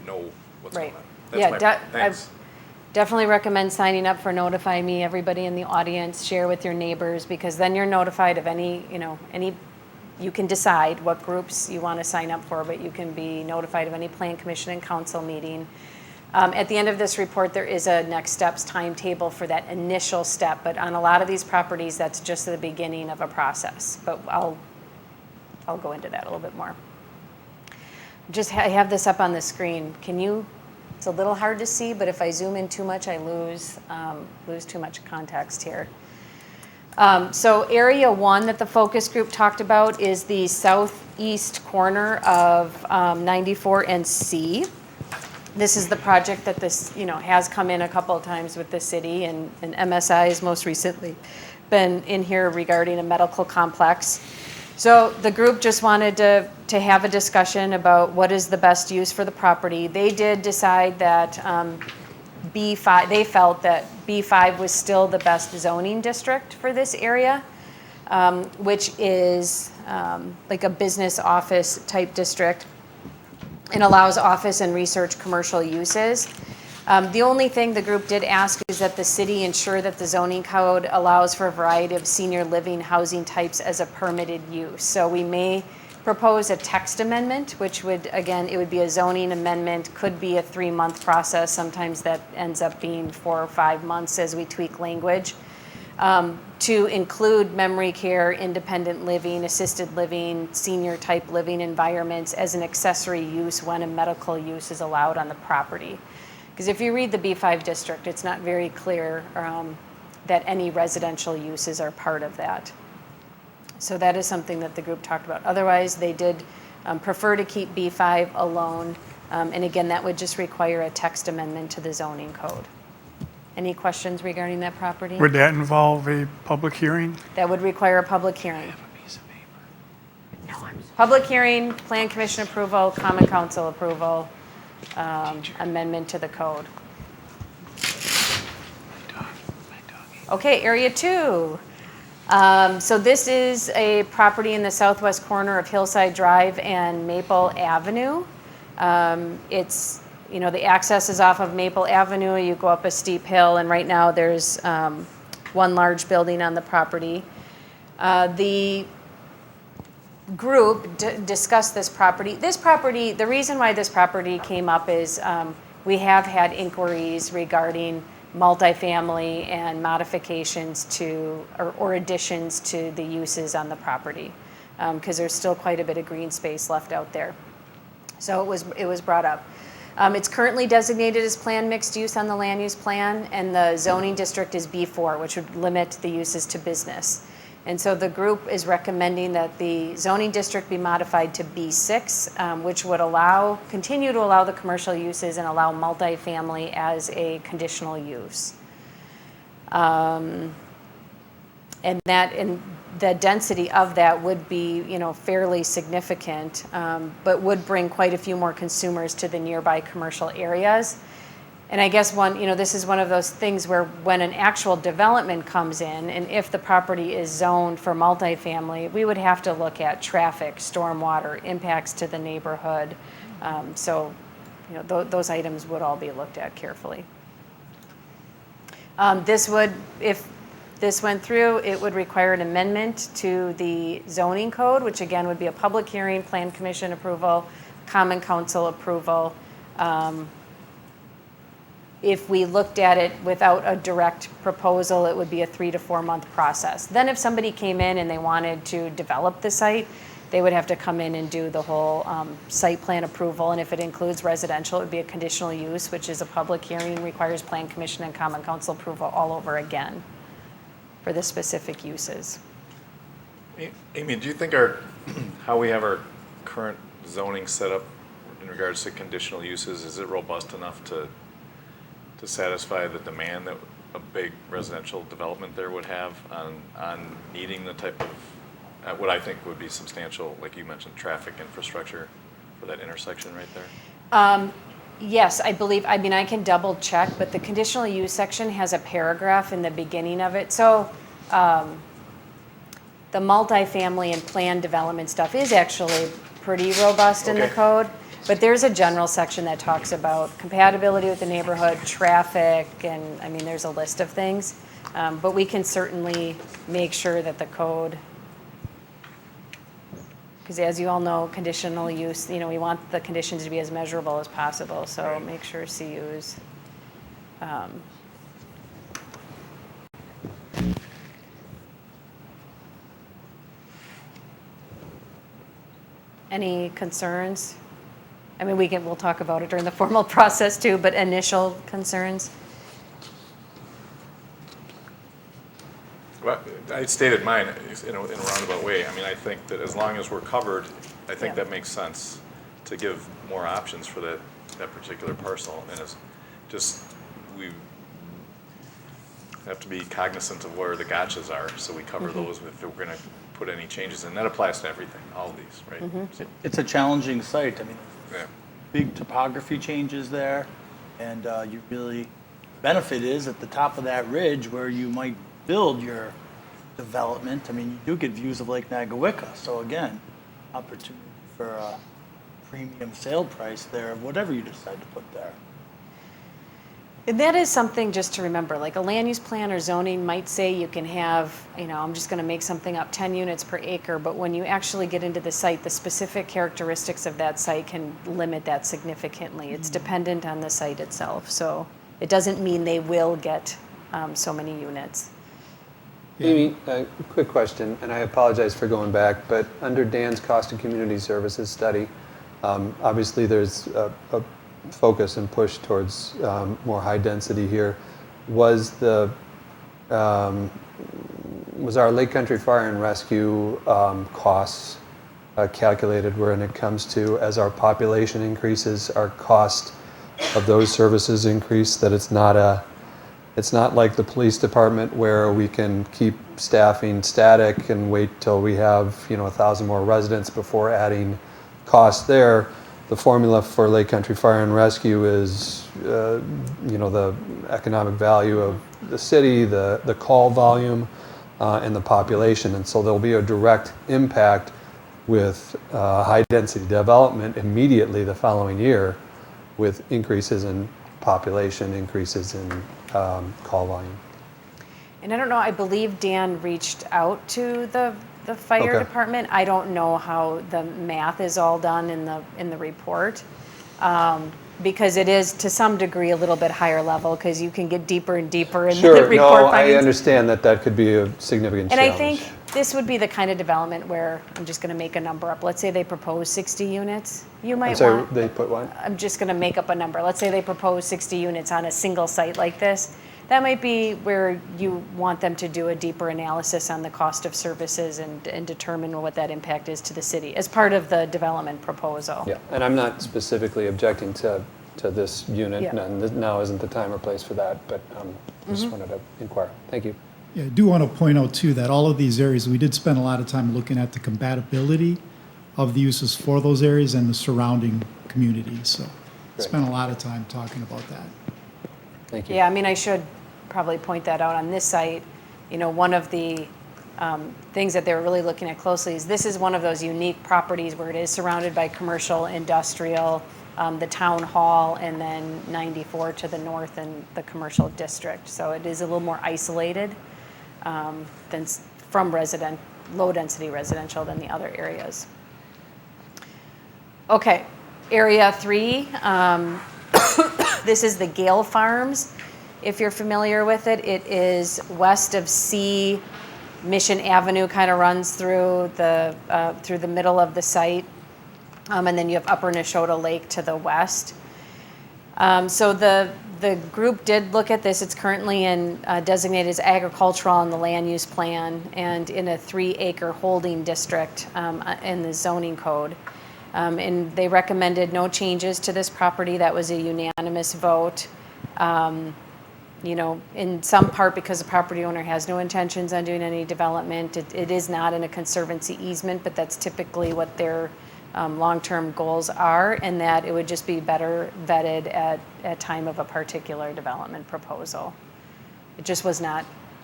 know what's Right. going on. Yeah, Thanks. definitely recommend signing up for Notify Me, everybody in the audience, share with your neighbors, because then you're notified of any, you can decide what groups you want to sign up for, but you can be notified of any Plan Commission and Council meeting. At the end of this report, there is a next steps timetable for that initial step, but on a lot of these properties, that's just the beginning of a process. But I'll go into that a little bit more. I have this up on the screen. It's a little hard to see, but if I zoom in too much, I lose too much context here. So area 1 that the focus group talked about is the southeast corner of 94 and C. This is the project that this, has come in a couple of times with the city, and MSI has most recently been in here regarding a medical complex. So the group just wanted to have a discussion about what is the best use for the property. They did decide that B5, they felt that B5 was still the best zoning district for this area, which is like a business office type district, and allows office and research commercial uses. The only thing the group did ask is that the city ensure that the zoning code allows for a variety of senior living housing types as a permitted use. So we may propose a text amendment, which would, again, it would be a zoning amendment, could be a 3-month process. Sometimes that ends up being 4 or 5 months as we tweak language, to include memory care, independent living, assisted living, senior type living environments as an accessory use when a medical use is allowed on the property. Because if you read the B5 district, it's not very clear that any residential uses are part of that. So that is something that the group talked about. Otherwise, they did prefer to keep B5 alone. And again, that would just require a text amendment to the zoning code. Any questions regarding that property? Would that involve a public hearing? That would require a public hearing. Public hearing, Plan Commission approval, Common Council approval, amendment to the code. Okay, area 2. So this is a property in the southwest corner of Hillside Drive and Maple Avenue. It's, the access is off of Maple Avenue. You go up a steep hill, and right now there's one large building on the property. The group discussed this property. The reason why this property came up is we have had inquiries regarding multifamily and modifications to, or additions to the uses on the property, because there's still quite a bit of green space left out there. So it was brought up. It's currently designated as planned mixed use on the land use plan, and the zoning district is B4, which would limit the uses to business. And so the group is recommending that the zoning district be modified to B6, which would continue to allow the commercial uses and allow multifamily as a conditional use. And the density of that would be, fairly significant, but would bring quite a few more consumers to the nearby commercial areas. And I guess this is one of those things where when an actual development comes in, and if the property is zoned for multifamily, we would have to look at traffic, stormwater, impacts to the neighborhood. Those items would all be looked at carefully. This would, if this went through, it would require an amendment to the zoning code, which again would be a public hearing, plan commission approval, common council approval. If we looked at it without a direct proposal, it would be a 3 to 4 month process. Then if somebody came in and they wanted to develop the site, they would have to come in and do the whole site plan approval. And if it includes residential, it would be a conditional use, which is a public hearing and requires plan commission and common council approval all over again for the specific uses. Amy, do you think how we have our current zoning set up in regards to conditional uses, is it robust enough to satisfy the demand that a big residential development there would have on needing the type of, what I think would be substantial, like you mentioned, traffic infrastructure for that intersection right there? Yes, I believe, I mean, I can double check, but the conditional use section has a paragraph in the beginning of it. So the multifamily and planned development stuff is actually pretty robust in the code. But there's a general section that talks about compatibility with the neighborhood, traffic, and I mean, there's a list of things. But we can certainly make sure that the code, because as you all know, conditional use, you know, we want the conditions to be as measurable as possible. So make sure CUs. Any concerns? I mean, we'll talk about it during the formal process too, but initial concerns? Well, I stated mine in a roundabout way. I mean, I think that as long as we're covered, I think that makes sense to give more options for that particular parcel. And it's just, we have to be cognizant of where the gotchas are, so we cover those if we're going to put any changes in. That applies to everything, all of these, right? So, It's a challenging site. I mean, yeah. big topography changes there, and you really, benefit is at the top of that ridge where you might build your development. I mean, you do get views of Lake Nagawicca, so again, opportunity for a premium sale price there of whatever you decide to put there. And that is something just to remember, like a land use plan or zoning might say you can have, you know, I'm just going to make something up, 10 units per acre, but when you actually get into the site, the specific characteristics of that site can limit that significantly. It's dependent on the site itself, so it doesn't mean they will get so many units. Amy, a quick question, and I apologize for going back, but under Dan's cost of community services study, obviously there's a focus and push towards more high density here. Was our Lake Country Fire and Rescue costs calculated when it comes to, as our population increases, our cost of those services increase, that it's not like the police department where we can keep staffing static and wait till we have 1,000 more residents before adding costs there. The formula for Lake Country Fire and Rescue is, the economic value of the city, the call volume, and the population. And so there'll be a direct impact with high-density development immediately the following year with increases in population, increases in call volume. And I don't know, I believe Dan reached out to the fire department. I don't know how the math is all done in the report, because it is to some degree a little bit higher level, because you can get deeper and deeper in the report findings. I understand that could be a significant challenge. And I think this would be the kind of development where, I'm just going to make a number up. Let's say they propose 60 units. You might want. They put what? I'm just going to make up a number. Let's say they propose 60 units on a single site like this. That might be where you want them to do a deeper analysis on the cost of services and determine what that impact is to the city as part of the development proposal. Yeah, and I'm not specifically objecting to this unit, and now isn't the time or place for that, but just wanted to inquire. Thank you. Yeah, I do want to point out too that all of these areas, we did spend a lot of time looking at the compatibility of the uses for those areas and the surrounding communities. So spent a lot of time talking about that. Thank you. Yeah, I mean, I should probably point that out on this site. One of the things that they're really looking at closely is this is one of those unique properties where it is surrounded by commercial, industrial, the town hall, and then 94 to the north in the commercial district. So it is a little more isolated. from low-density residential than the other areas. Okay, Area 3. This is the Gale Farms. If you're familiar with it, it is west of C. Mission Avenue kind of runs through the middle of the site. And then you have Upper Neshota Lake to the west. So the group did look at this. It's currently designated as agricultural in the land use plan and in a 3-acre holding district in the zoning code. And they recommended no changes to this property. That was a unanimous vote. In some part because the property owner has no intentions on doing any development. It is not in a conservancy easement, but that's typically what their long-term goals are, and that it would just be better vetted at time of a particular development proposal. It just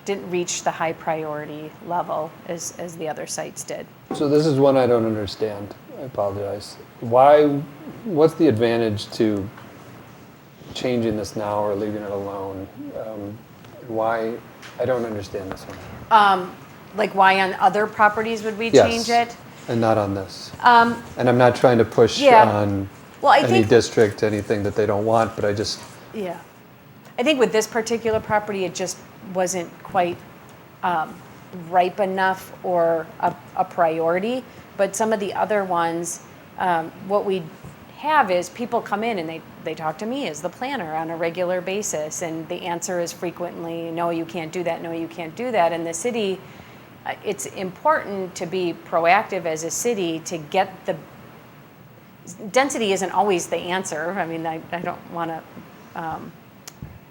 didn't reach the high priority level as the other sites did. So this is one I don't understand. I apologize. What's the advantage to changing this now or leaving it alone? Why? I don't understand this one. Like why on other properties would we Yes, change it? and not on this. And I'm not trying to push on any district, anything that they don't want, but I just... Yeah. I think with this particular property, it just wasn't quite ripe enough or a priority. But some of the other ones, what we have is people come in and they talk to me as the planner on a regular basis, and the answer is frequently, no, you can't do that, no, you can't do that. And the city, it's important to be proactive as a city to get density isn't always the answer. I mean, I don't want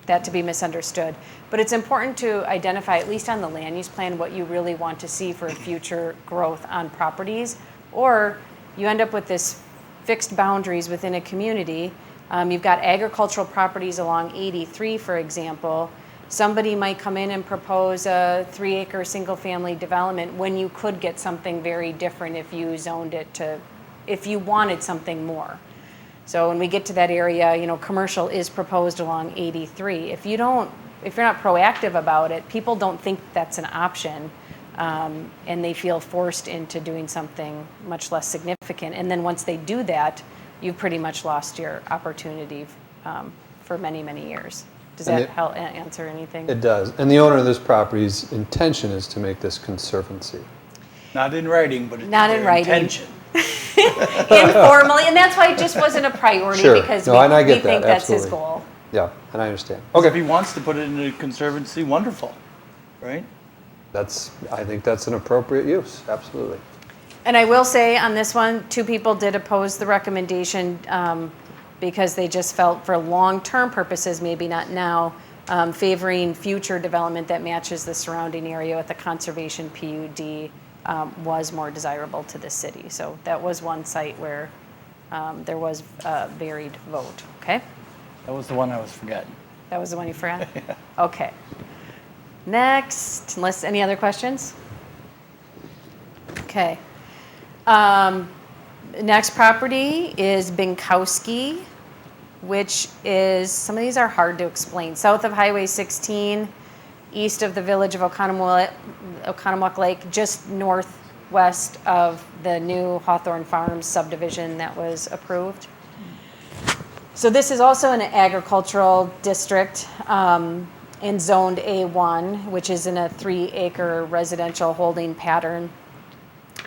that to be misunderstood, but it's important to identify, at least on the land use plan, what you really want to see for future growth on properties, or you end up with this fixed boundaries within a community. You've got agricultural properties along 83, for example. Somebody might come in and propose a 3-acre single-family development when you could get something very different if you zoned it if you wanted something more. So when we get to that area, commercial is proposed along 83. If you're not proactive about it, people don't think that's an option. And they feel forced into doing something much less significant. And then once they do that, you've pretty much lost your opportunity for many, many years. Does that help answer anything? It does. And the owner of this property's intention is to make this conservancy. Not in writing, but it's not in writing. Intention. Informally, and that's why it just wasn't a priority because we think that's his goal. Yeah, and I understand. Okay. If he wants to put it in a conservancy, wonderful, right? I think that's an appropriate use, absolutely. And I will say on this one, 2 people did oppose the recommendation because they just felt for long-term purposes, maybe not now, favoring future development that matches the surrounding area with a conservation PUD was more desirable to the city. So that was one site where there was a varied vote, okay? That was the one I was forgetting. That was the one you forgot? Yeah. Okay. Next, unless any other questions? Okay. Next property is Binkowski, which is, some of these are hard to explain. South of Highway 16, east of the village of Oconomowoc Lake, just northwest of the new Hawthorne Farms subdivision that was approved. So this is also an agricultural district in zoned A1, which is in a 3-acre residential holding pattern.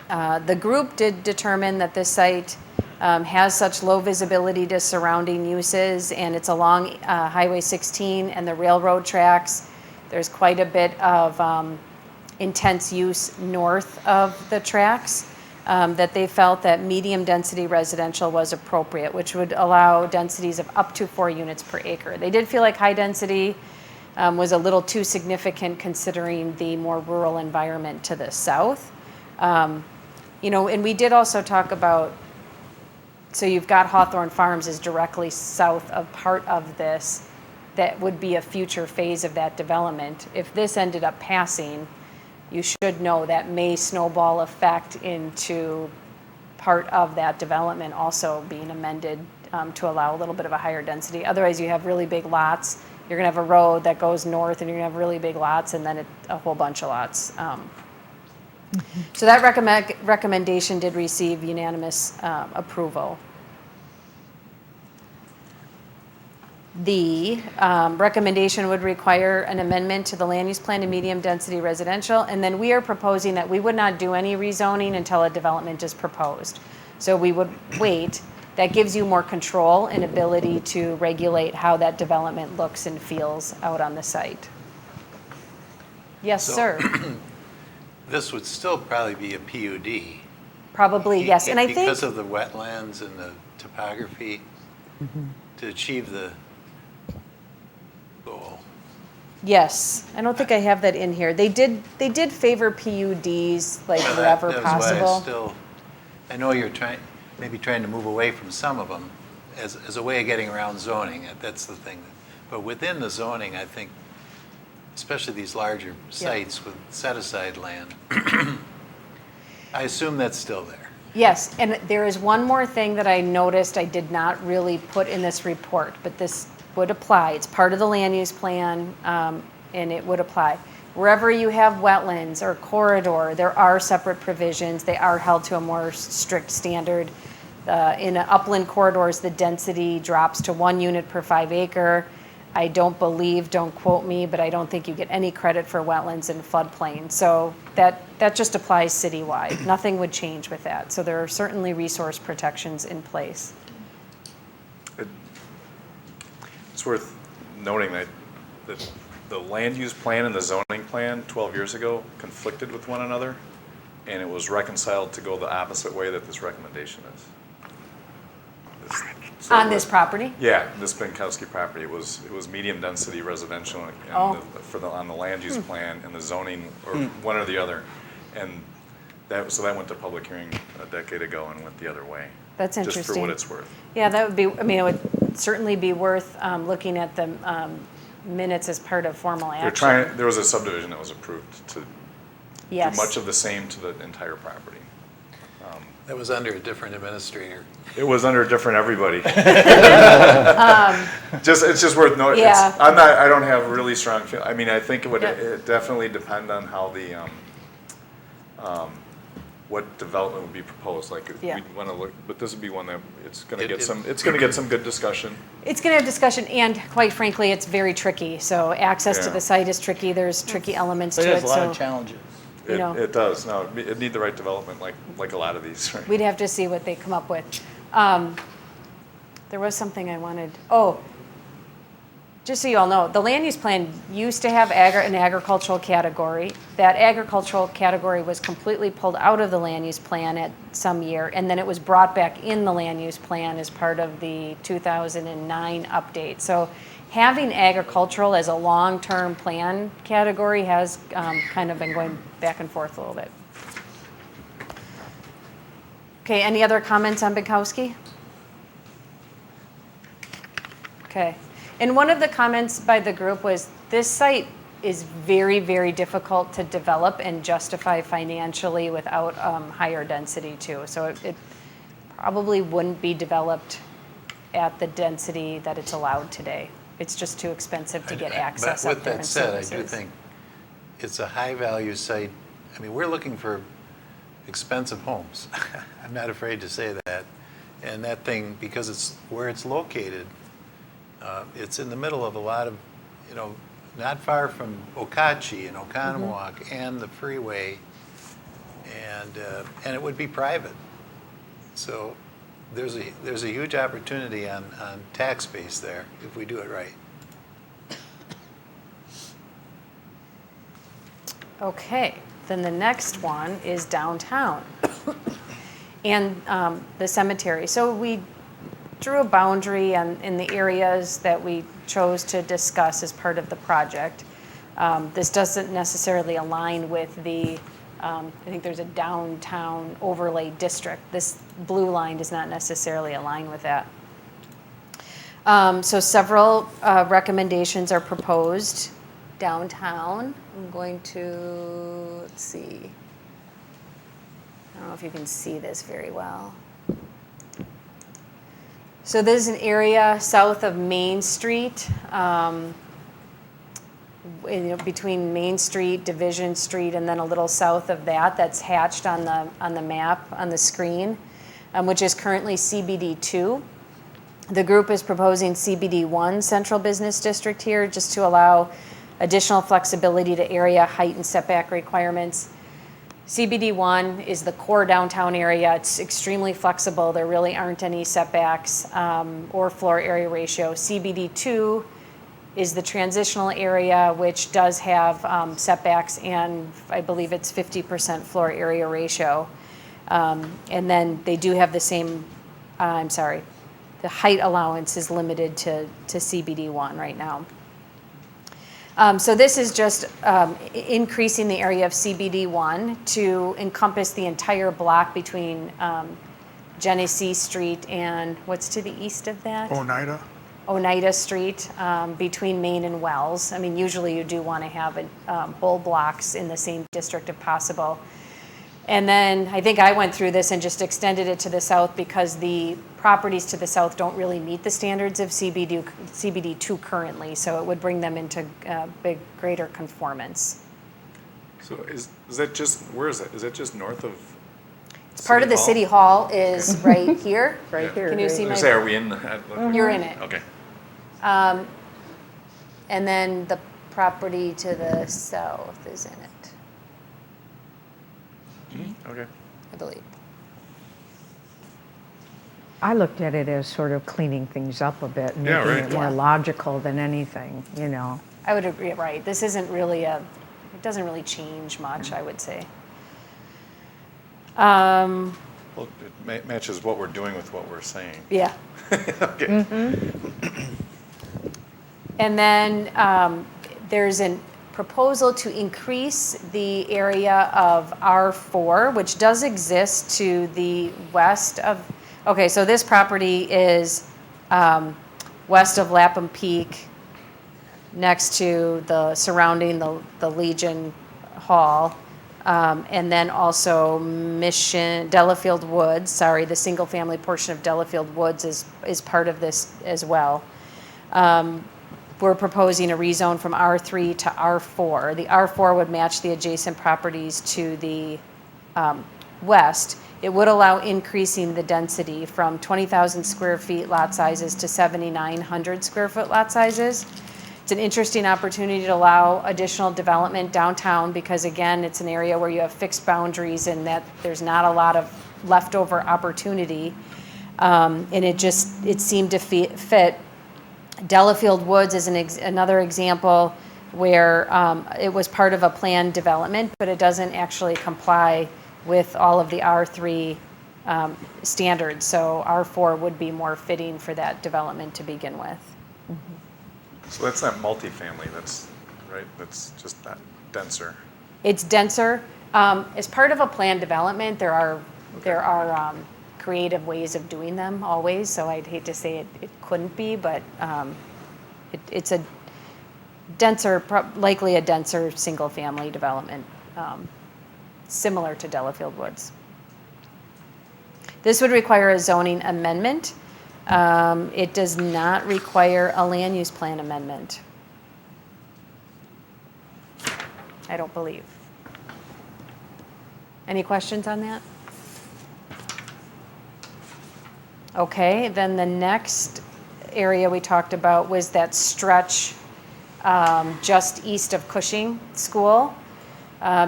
The group did determine that this site has such low visibility to surrounding uses, and it's along Highway 16 and the railroad tracks. There's quite a bit of intense use north of the tracks, that they felt that medium density residential was appropriate, which would allow densities of up to 4 units per acre. They did feel like high density was a little too significant considering the more rural environment to the south. And we did also talk about, so you've got Hawthorne Farms is directly south of part of this that would be a future phase of that development. If this ended up passing, you should know that may snowball effect into part of that development also being amended to allow a little bit of a higher density. Otherwise, you have really big lots you're gonna have a road that goes north and you're gonna have really big lots and then a whole bunch of lots. So that recommendation did receive unanimous approval. The recommendation would require an amendment to the land use plan to medium-density residential, and then we are proposing that we would not do any rezoning until a development is proposed. So we would wait. That gives you more control and ability to regulate how that development looks and feels out on the site. Yes, So- sir. This would still probably be a PUD. Probably, yes. And I think, Because of the wetlands and the topography, to achieve the goal. yes. I don't think I have that in here. They did favor PUDs like Well, wherever that was why possible. I know you're maybe trying to move away from some of them as a way of getting around zoning. That's the thing. But within the zoning, I think, especially these larger sites with set-aside land, I assume that's still there. Yes, and there is one more thing that I noticed I did not really put in this report, but this would apply. It's part of the land use plan, and it would apply. Wherever you have wetlands or corridor, there are separate provisions. They are held to a more strict standard. In upland corridors, the density drops to 1 unit per 5 acre. I don't believe, don't quote me, but I don't think you get any credit for wetlands and floodplain. So that just applies citywide. Nothing would change with that. So there are certainly resource protections in place. It's worth noting that the land use plan and the zoning plan 12 years ago conflicted with one another, and it was reconciled to go the opposite way that this recommendation is. On this property? Yeah, this Binkowski property, it was medium density residential and on the land use plan and the zoning, or one or the other. And so that went to public hearing a decade ago and went the other way. That's interesting. Just for what it's worth. Yeah, that would be, I mean, it would certainly be worth looking at the minutes as part of formal action. There was a subdivision that was approved to do much of the same to the entire property. That was under a different administrator. It was under a different everybody. It's just worth noting. Yeah. I don't have really strong feel. I mean, I think it would definitely depend on how the what development would be proposed. Like we'd want to look, but this would be one that it's going to get some good discussion. It's going to have discussion, and quite frankly, it's very tricky. So access to the site is tricky. There's tricky elements to it. There's a lot of challenges. It does. No, it need the right development, like a lot of these. Right? We'd have to see what they come up with. There was something I wanted. Just so you all know, the land use plan used to have an agricultural category. That agricultural category was completely pulled out of the land use plan at some year, and then it was brought back in the land use plan as part of the 2009 update. So having agricultural as a long-term plan category has kind of been going back and forth a little bit. Okay, any other comments on Binkowski? Okay. And one of the comments by the group was this site is very, very difficult to develop and justify financially without higher density too. So it probably wouldn't be developed at the density that it's allowed today. It's just too expensive to get access up there and services. But with that said, I do think it's a high-value site. I mean, we're looking for expensive homes. I'm not afraid to say that. And that thing, because it's where it's located, it's in the middle of a lot of, not far from Okauchee and Oconomowoc and the freeway, and it would be private. So there's a huge opportunity on tax base there if we do it right. Okay, then the next one is downtown and the cemetery. So we drew a boundary in the areas that we chose to discuss as part of the project. This doesn't necessarily align with the, I think there's a downtown overlay district. This blue line does not necessarily align with that. So several recommendations are proposed downtown. I'm going to, let's see. I don't know if you can see this very well. So this is an area south of Main Street. between Main Street, Division Street, and then a little south of that, that's hatched on the map on the screen, which is currently CBD2. The group is proposing CBD1, Central Business District here, just to allow additional flexibility to area height and setback requirements. CBD1 is the core downtown area. It's extremely flexible. There really aren't any setbacks or floor area ratio. CBD2 is the transitional area, which does have setbacks, and I believe it's 50% floor area ratio. And then they do have the same, the height allowance is limited to CBD1 right now. So this is just increasing the area of CBD1 to encompass the entire block between Genesee Street and what's to the east of that? Oneida Street, between Main and Wells. I mean, usually you do want to have whole blocks in the same district if possible. And then I think I went through this and just extended it to the south because the properties to the south don't really meet the standards of CBD2 currently, so it would bring them into greater conformance. So is that just, where is that? Is that just north of? It's part of the City Hall is right here. Right here. Can you see my? Are we in? You're in it. Okay. And then the property to the south is in it. Okay. I believe. I looked at it as sort of cleaning things up a bit and Yeah, making right. it more logical than anything, you know. I would agree, right. This isn't really it doesn't really change much, I would say. Well, it matches what we're doing with what we're saying. Yeah. Okay. And then there's a proposal to increase the area of R4, which does exist to the west of, okay, so this property is west of Lapham Peak, next to the surrounding the Legion Hall, and then also Delafield Woods, the single family portion of Delafield Woods is part of this as well. We're proposing a rezone from R3 to R4. The R4 would match the adjacent properties to the west. It would allow increasing the density from 20,000 square feet lot sizes to 7,900 square foot lot sizes. It's an interesting opportunity to allow additional development downtown because, again, it's an area where you have fixed boundaries and that there's not a lot of leftover opportunity. And it seemed to fit. Delafield Woods is another example where it was part of a planned development, but it doesn't actually comply with all of the R3 standards. So R4 would be more fitting for that development to begin with. So that's not multifamily, that's, right? That's just that denser. It's denser. As part of a planned development, there are creative ways of doing them always, so I'd hate to say it couldn't be, but it's a denser, likely a denser single-family development, similar to Delafield Woods. This would require a zoning amendment. It does not require a land use plan amendment. I don't believe. Any questions on that? Okay, then the next area we talked about was that stretch just east of Cushing School,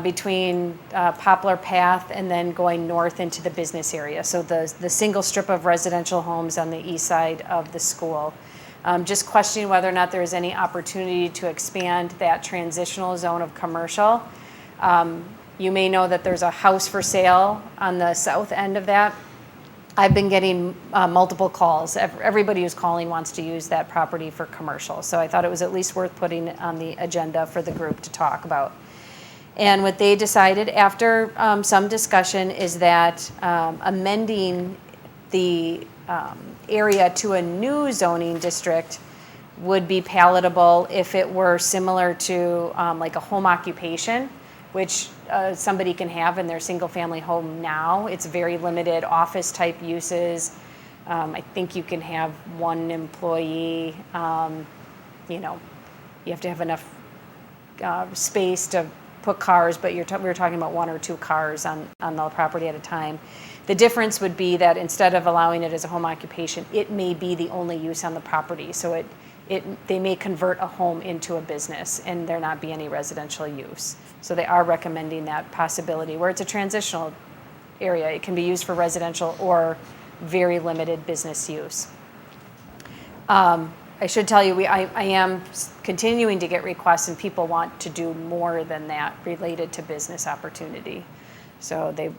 between Poplar Path and then going north into the business area. So the single strip of residential homes on the east side of the school. Just questioning whether or not there is any opportunity to expand that transitional zone of commercial. You may know that there's a house for sale on the south end of that. I've been getting multiple calls. Everybody who's calling wants to use that property for commercial. So I thought it was at least worth putting on the agenda for the group to talk about. And what they decided after some discussion is that amending the area to a new zoning district would be palatable if it were similar to like a home occupation, which somebody can have in their single family home now. It's very limited office type uses. I think you can have one employee. You know, you have to have enough space to put cars, but we were talking about 1 or 2 cars on the property at a time. The difference would be that instead of allowing it as a home occupation, it may be the only use on the property. So they may convert a home into a business and there not be any residential use. So they are recommending that possibility where it's a transitional area. It can be used for residential or very limited business use. I should tell you, I am continuing to get requests and people want to do more than that related to business opportunity. So they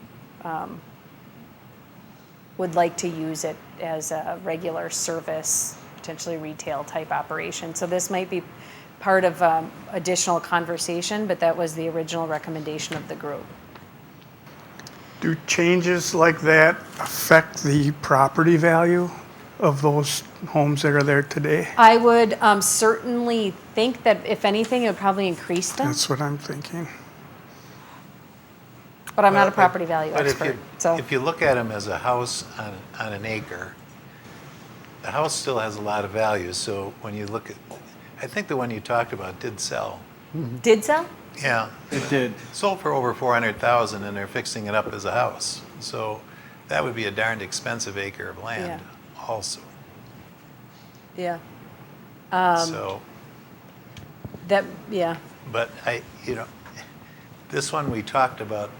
would like to use it as a regular service, potentially retail type operation. So this might be part of additional conversation, but that was the original recommendation of the group. Do changes like that affect the property value of those homes that are there today? I would certainly think that if anything, it would probably increase them, That's what I'm thinking. but I'm not a property value But expert. So if you look at them as a house on an acre, the house still has a lot of value. So when you look at, I think the one you talked about did sell. did sell? Yeah. It did. Sold for over 400,000 and they're fixing it up as a house. So that would be a darned expensive acre of land also. Yeah. So, That, yeah. but this one we talked about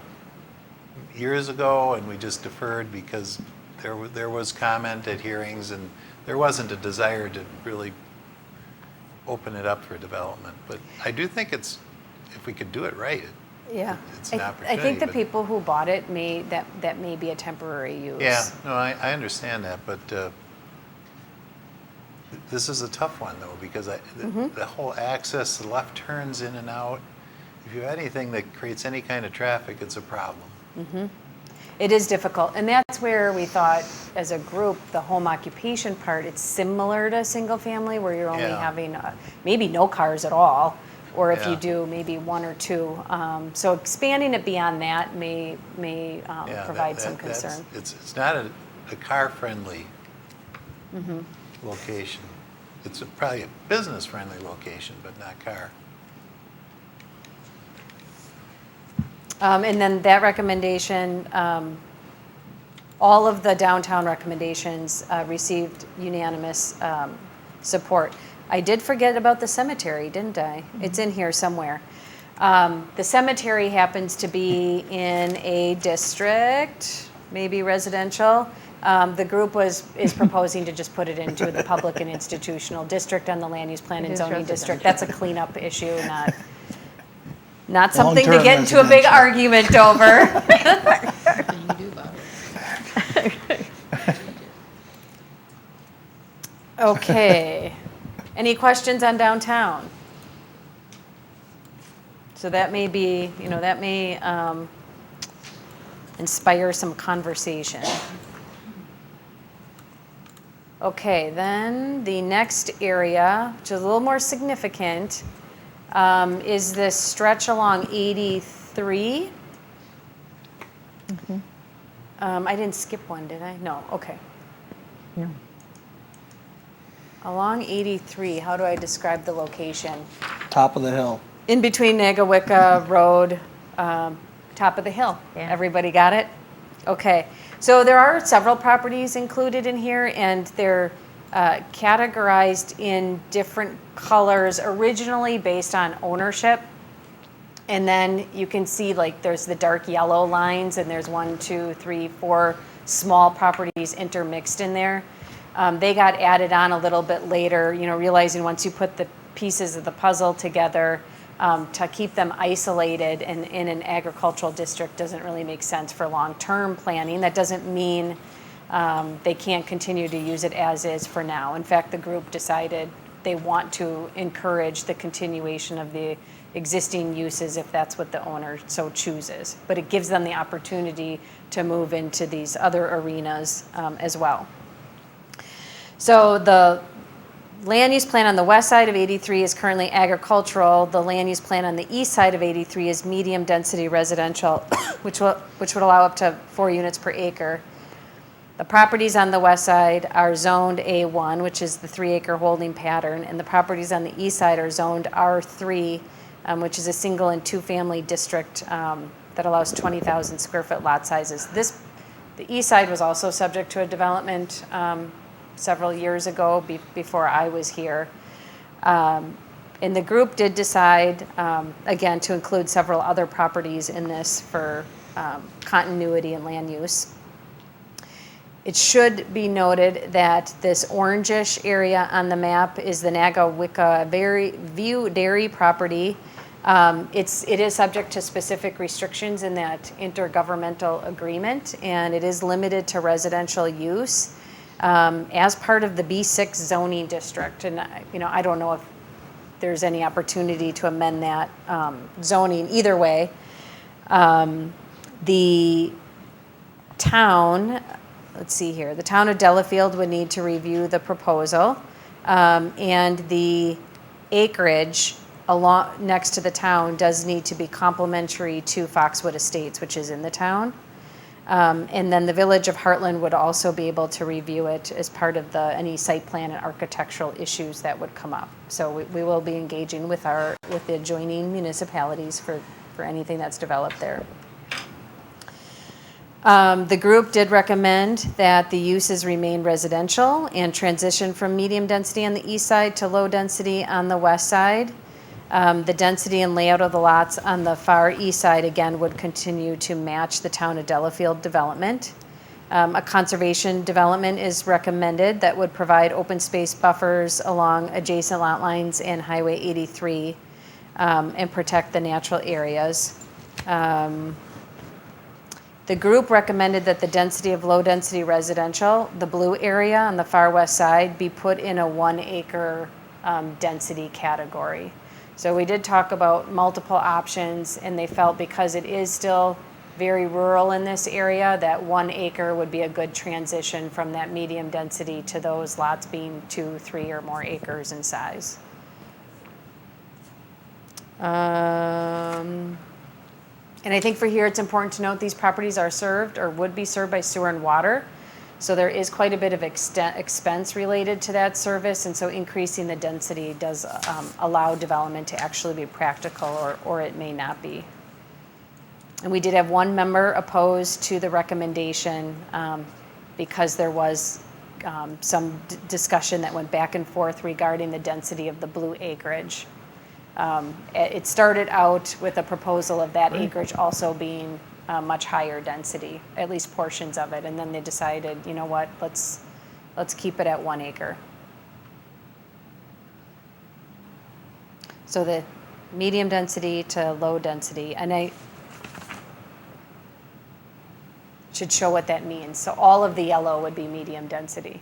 years ago and we just deferred because there was comment at hearings and there wasn't a desire to really open it up for development. But I do think if we could do it right, Yeah. it's an opportunity. I think the but- people who bought it that may be a temporary use. Yeah, no, I understand that, but this is a tough one though, because the whole access, the left turns in and out, if you have anything that creates any kind of traffic, it's a problem. It is difficult, and that's where we thought, as a group, the home occupation part, it's similar to single family, where you're only having maybe no cars at all, or if you do, maybe 1 or 2. So expanding it beyond that may provide some concern. It's not a car-friendly location. It's probably a business-friendly location, but not car. And then that recommendation, all of the downtown recommendations received unanimous support. I did forget about the cemetery, didn't I? It's in here somewhere. The cemetery happens to be in a district, maybe residential. The group is proposing to just put it into the public and institutional district on the land use plan and zoning district. That's a cleanup issue, not something to get into a big argument over. Okay. Any questions on downtown? So that may be, that may inspire some conversation. Okay, then the next area, which is a little more significant, is this stretch along 83. I didn't skip one, did I? No, okay. No. Along 83, how do I describe the location? Top of the hill. In between Nagawicka Road, top of the hill. Yeah. Everybody got it? Okay. So there are several properties included in here, and they're categorized in different colors, originally based on ownership. And then you can see there's the dark yellow lines, and there's 1, 2, 3, 4 small properties intermixed in there. They got added on a little bit later, realizing once you put the pieces of the puzzle together, to keep them isolated and in an agricultural district doesn't really make sense for long-term planning. That doesn't mean they can't continue to use it as is for now. In fact, the group decided they want to encourage the continuation of the existing uses if that's what the owner so chooses. But it gives them the opportunity to move into these other arenas as well. So the land use plan on the west side of 83 is currently agricultural. The land use plan on the east side of 83 is medium density residential, which would allow up to 4 units per acre. The properties on the west side are zoned A1, which is the 3-acre holding pattern, and the properties on the east side are zoned R3, which is a single and two-family district that allows 20,000 square foot lot sizes. The east side was also subject to a development several years ago before I was here. And the group did decide, again, to include several other properties in this for continuity and land use. It should be noted that this orangish area on the map is the Nagawicca View Dairy property. It is subject to specific restrictions in that intergovernmental agreement, and it is limited to residential use as part of the B6 zoning district. And I don't know if there's any opportunity to amend that zoning either way. The town, let's see here, the town of Delafield would need to review the proposal, and the acreage along next to the town does need to be complementary to Foxwood Estates, which is in the town. And then the Village of Heartland would also be able to review it as part of any site plan and architectural issues that would come up. So we will be engaging with the adjoining municipalities for anything that's developed there. The group did recommend that the uses remain residential and transition from medium density on the east side to low density on the west side. The density and layout of the lots on the far east side, again, would continue to match the town of Delafield development. A conservation development is recommended that would provide open space buffers along adjacent lot lines and Highway 83 and protect the natural areas. The group recommended that the density of low density residential, the blue area on the far west side, be put in a 1 acre density category. So we did talk about multiple options, and they felt because it is still very rural in this area, that 1 acre would be a good transition from that medium density to those lots being 2, 3, or more acres in size. And I think for here, it's important to note these properties are served or would be served by sewer and water. So there is quite a bit of expense related to that service, and so increasing the density does allow development to actually be practical, or it may not be. And we did have one member opposed to the recommendation because there was some discussion that went back and forth regarding the density of the blue acreage. It started out with a proposal of that acreage also being much higher density, at least portions of it, and then they decided, you know what, let's keep it at 1 acre. So the medium density to low density, and I should show what that means. So all of the yellow would be medium density.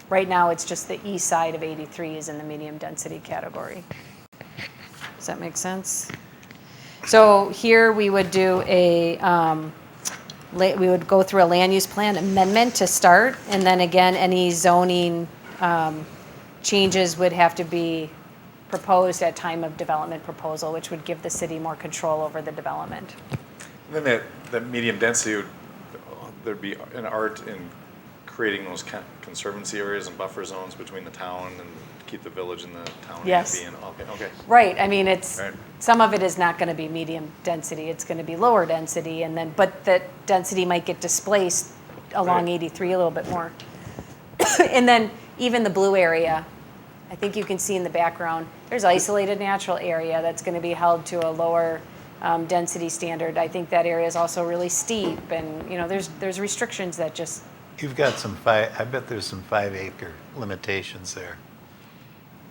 Right now, it's just the east side of 83 is in the medium density category. Does that make sense? So here we would do we would go through a land use plan amendment to start, and then again, any zoning changes would have to be proposed at time of development proposal, which would give the city more control over the development. And then that medium density, there'd be an art in creating those conservancy areas and buffer zones between the town and keep the village and the town. Yes. Okay. Right. I mean, it's right. Some of it is not going to be medium density. It's going to be lower density, but that density might get displaced along 83 a little bit more. And then even the blue area, I think you can see in the background, there's isolated natural area that's going to be held to a lower density standard. I think that area is also really steep, and there's restrictions that just. You've got I bet there's some 5 acre limitations there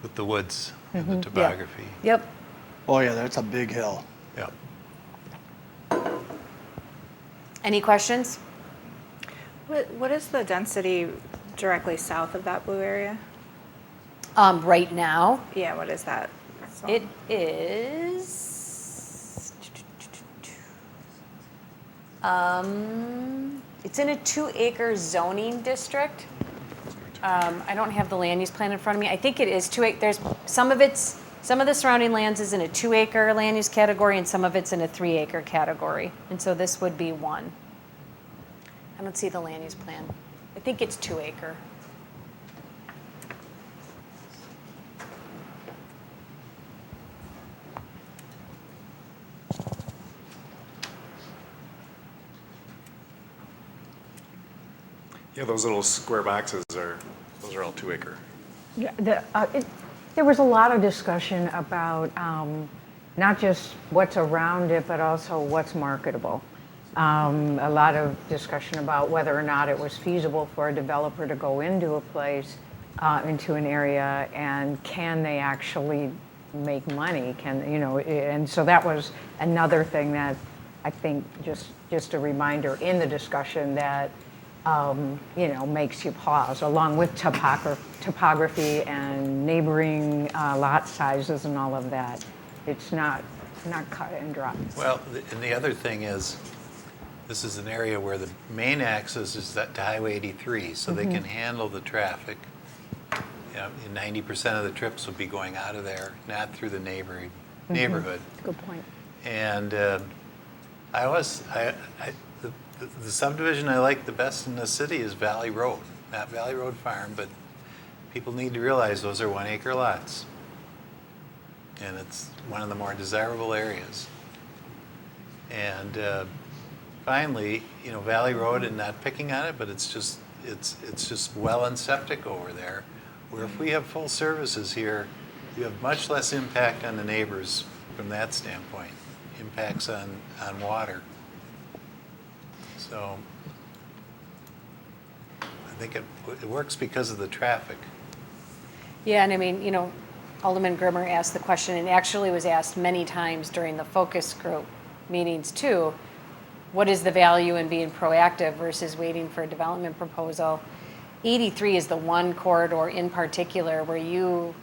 with the woods and the topography. Yep. Oh yeah, that's a big hill. Yep. Any questions? What is the density directly south of that blue area? Right now? Yeah, what is that? It is. It's in a 2 acre zoning district. I don't have the land use plan in front of me. I think it is 2 acre. There's some of the surrounding lands is in a 2 acre land use category, and some of it's in a 3 acre category. And so this would be 1. I don't see the land use plan. I think it's 2 acre. Yeah, those little square boxes those are all 2 acre. Yeah, there was a lot of discussion about not just what's around it, but also what's marketable. A lot of discussion about whether or not it was feasible for a developer to go into a place, into an area, and can they actually make money? And so that was another thing that I think just a reminder in the discussion that makes you pause, along with topography and neighboring lot sizes and all of that. It's not cut and dry. Well, and the other thing is, this is an area where the main access is to Highway 83, so they can handle the traffic. 90% of the trips will be going out of there, not through the neighborhood. Good point. And the subdivision I like the best in the city is Valley Road, not Valley Road Farm, but people need to realize those are 1 acre lots. And it's one of the more desirable areas. And finally, Valley Road, and not picking on it, but it's just well and septic over there, where if we have full services here, you have much less impact on the neighbors from that standpoint, impacts on water. So I think it works because of the traffic. Yeah, and I mean, Alderman Grimmer asked the question, and actually was asked many times during the focus group meetings too, what is the value in being proactive versus waiting for a development proposal? 83 is the one corridor in particular where you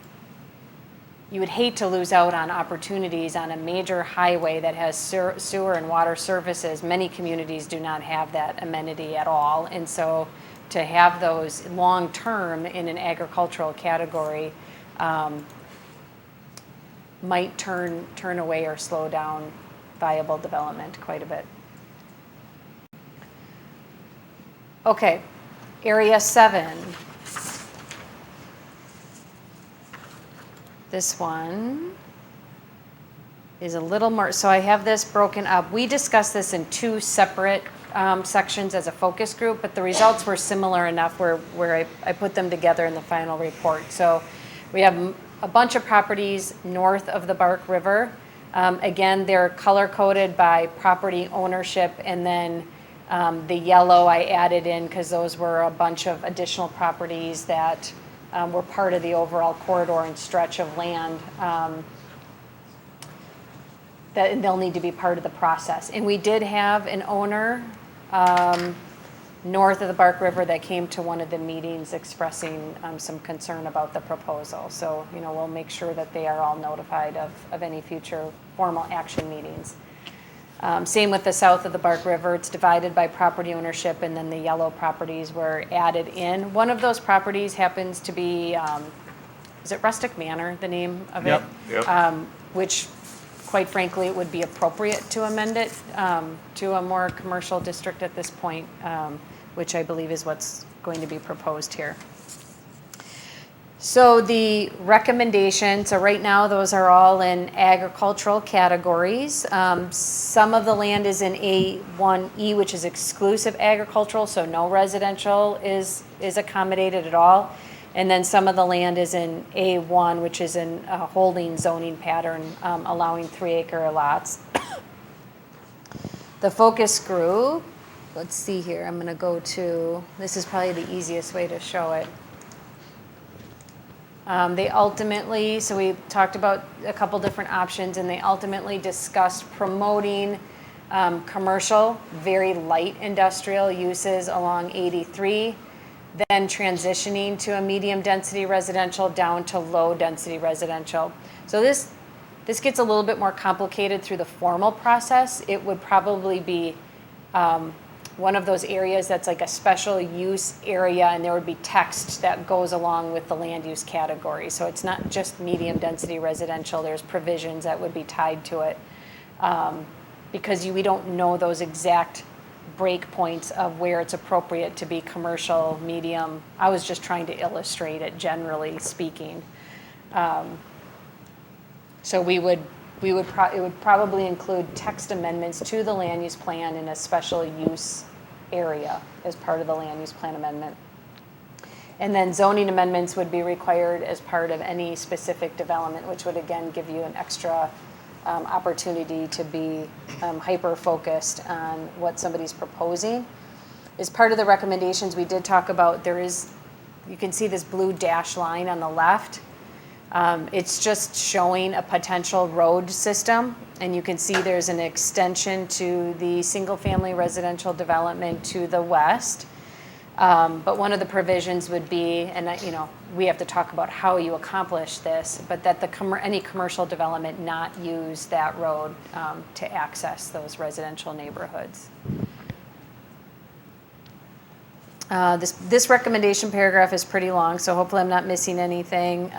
would hate to lose out on opportunities on a major highway that has sewer and water services. Many communities do not have that amenity at all, and so to have those long-term in an agricultural category might turn away or slow down viable development quite a bit. Okay, Area 7. This one is a little more, so I have this broken up. We discussed this in 2 separate sections as a focus group, but the results were similar enough where I put them together in the final report. So we have a bunch of properties north of the Bark River. Again, they're color-coded by property ownership, and then the yellow I added in because those were a bunch of additional properties that were part of the overall corridor and stretch of land that they'll need to be part of the process. And we did have an owner north of the Bark River that came to one of the meetings expressing some concern about the proposal. So, we'll make sure that they are all notified of any future formal action meetings. Same with the south of the Bark River. It's divided by property ownership, and then the yellow properties were added in. One of those properties happens to be, is it Rustic Manor, the name of it? Yep. Which, quite frankly, it would be appropriate to amend it to a more commercial district at this point, which I believe is what's going to be proposed here. So the recommendations, so right now those are all in agricultural categories. Some of the land is in A1E, which is exclusive agricultural, so no residential is accommodated at all. And then some of the land is in A1, which is in a holding zoning pattern, allowing 3 acre lots. The focus group, let's see here, I'm gonna go to, this is probably the easiest way to show it. They ultimately, so we talked about a couple different options, and they ultimately discussed promoting commercial, very light industrial uses along 83, then transitioning to a medium density residential down to low density residential. So this gets a little bit more complicated through the formal process. It would probably be one of those areas that's like a special use area, and there would be text that goes along with the land use category. So it's not just medium density residential, there's provisions that would be tied to it. Because we don't know those exact break points of where it's appropriate to be commercial, medium. I was just trying to illustrate it generally speaking. So it would probably include text amendments to the land use plan in a special use area as part of the land use plan amendment. And then zoning amendments would be required as part of any specific development, which would again give you an extra opportunity to be hyper-focused on what somebody's proposing. As part of the recommendations, we did talk about you can see this blue dash line on the left. It's just showing a potential road system, and you can see there's an extension to the single-family residential development to the west. But one of the provisions would be, and we have to talk about how you accomplish this, but that any commercial development not use that road to access those residential neighborhoods. This recommendation paragraph is pretty long, so hopefully I'm not missing anything.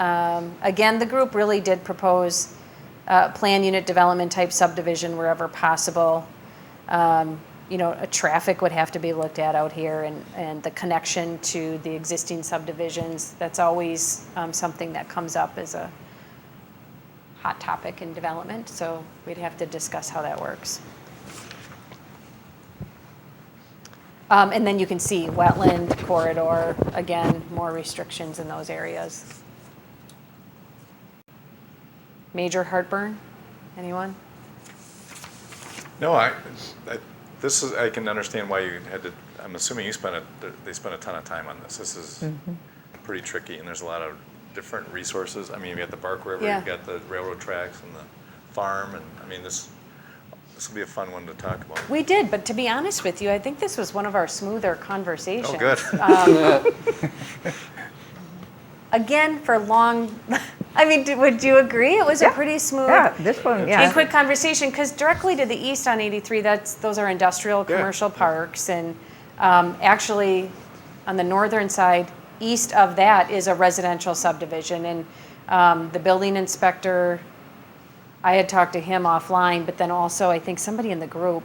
Again, the group really did propose plan unit development type subdivision wherever possible. A traffic would have to be looked at out here, and the connection to the existing subdivisions. That's always something that comes up as a hot topic in development, so we'd have to discuss how that works. And then you can see wetland corridor, again, more restrictions in those areas. Major heartburn? Anyone? No, I can understand why you had to, I'm assuming they spent a ton of time on this. This is pretty tricky, and there's a lot of different resources. I mean, you've got the Bark River, Yeah. you've got the railroad tracks and the farm, and I mean, this will be a fun one to talk about. We did, but to be honest with you, I think this was one of our smoother conversations. Oh, good. Again, for long, I mean, would you agree? It was a pretty smooth this one, and quick conversation, because directly to the east on 83, those are industrial commercial parks, and actually on the northern side, east of that is a residential subdivision, and the building inspector, I had talked to him offline, but then also I think somebody in the group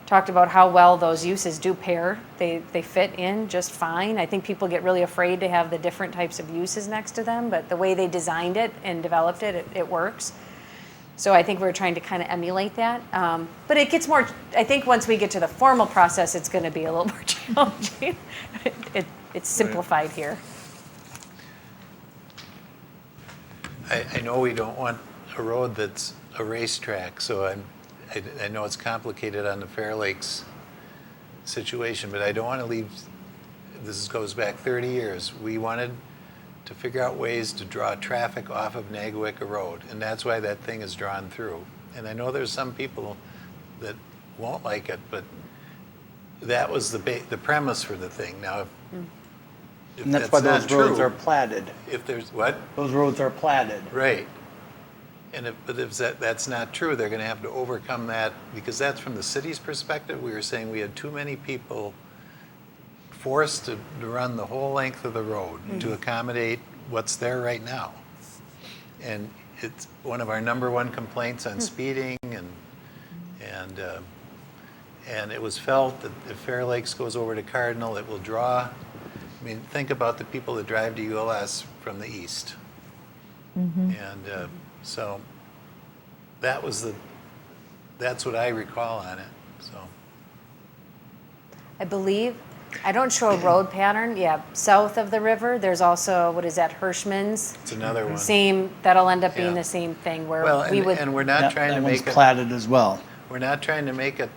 talked about how well those uses do pair. They fit in just fine. I think people get really afraid to have the different types of uses next to them, but the way they designed it and developed it, it works. So I think we're trying to kind of emulate that. But it gets more, I think once we get to the formal process, it's going to be a little more challenging. It's simplified here. I know we don't want a road that's a racetrack, so I know it's complicated on the Fair Lakes situation, but I don't want to leave, this goes back 30 years. We wanted to figure out ways to draw traffic off of Naguicka Road, and that's why that thing is drawn through. And I know there's some people that won't like it, but that was the premise for the thing. Now, if And that's why those not roads true, are platted. If there's what? Those roads are platted. Right. And if that's not true, they're going to have to overcome that, because that's from the city's perspective. We were saying we had too many people forced to run the whole length of the road to accommodate what's there right now. And it's one of our #1 complaints on speeding, and it was felt that if Fair Lakes goes over to Cardinal, it will draw. I mean, think about the people that drive to ULS from the east. And so that's what I recall on it. So I believe, I don't show a road pattern. Yeah, south of the river, there's also, what is that, Hirschman's? it's another one. Same, that'll end up being Yeah. the same thing, where Well, we would. and we're not trying to That one's make it. platted as well. We're not trying to make it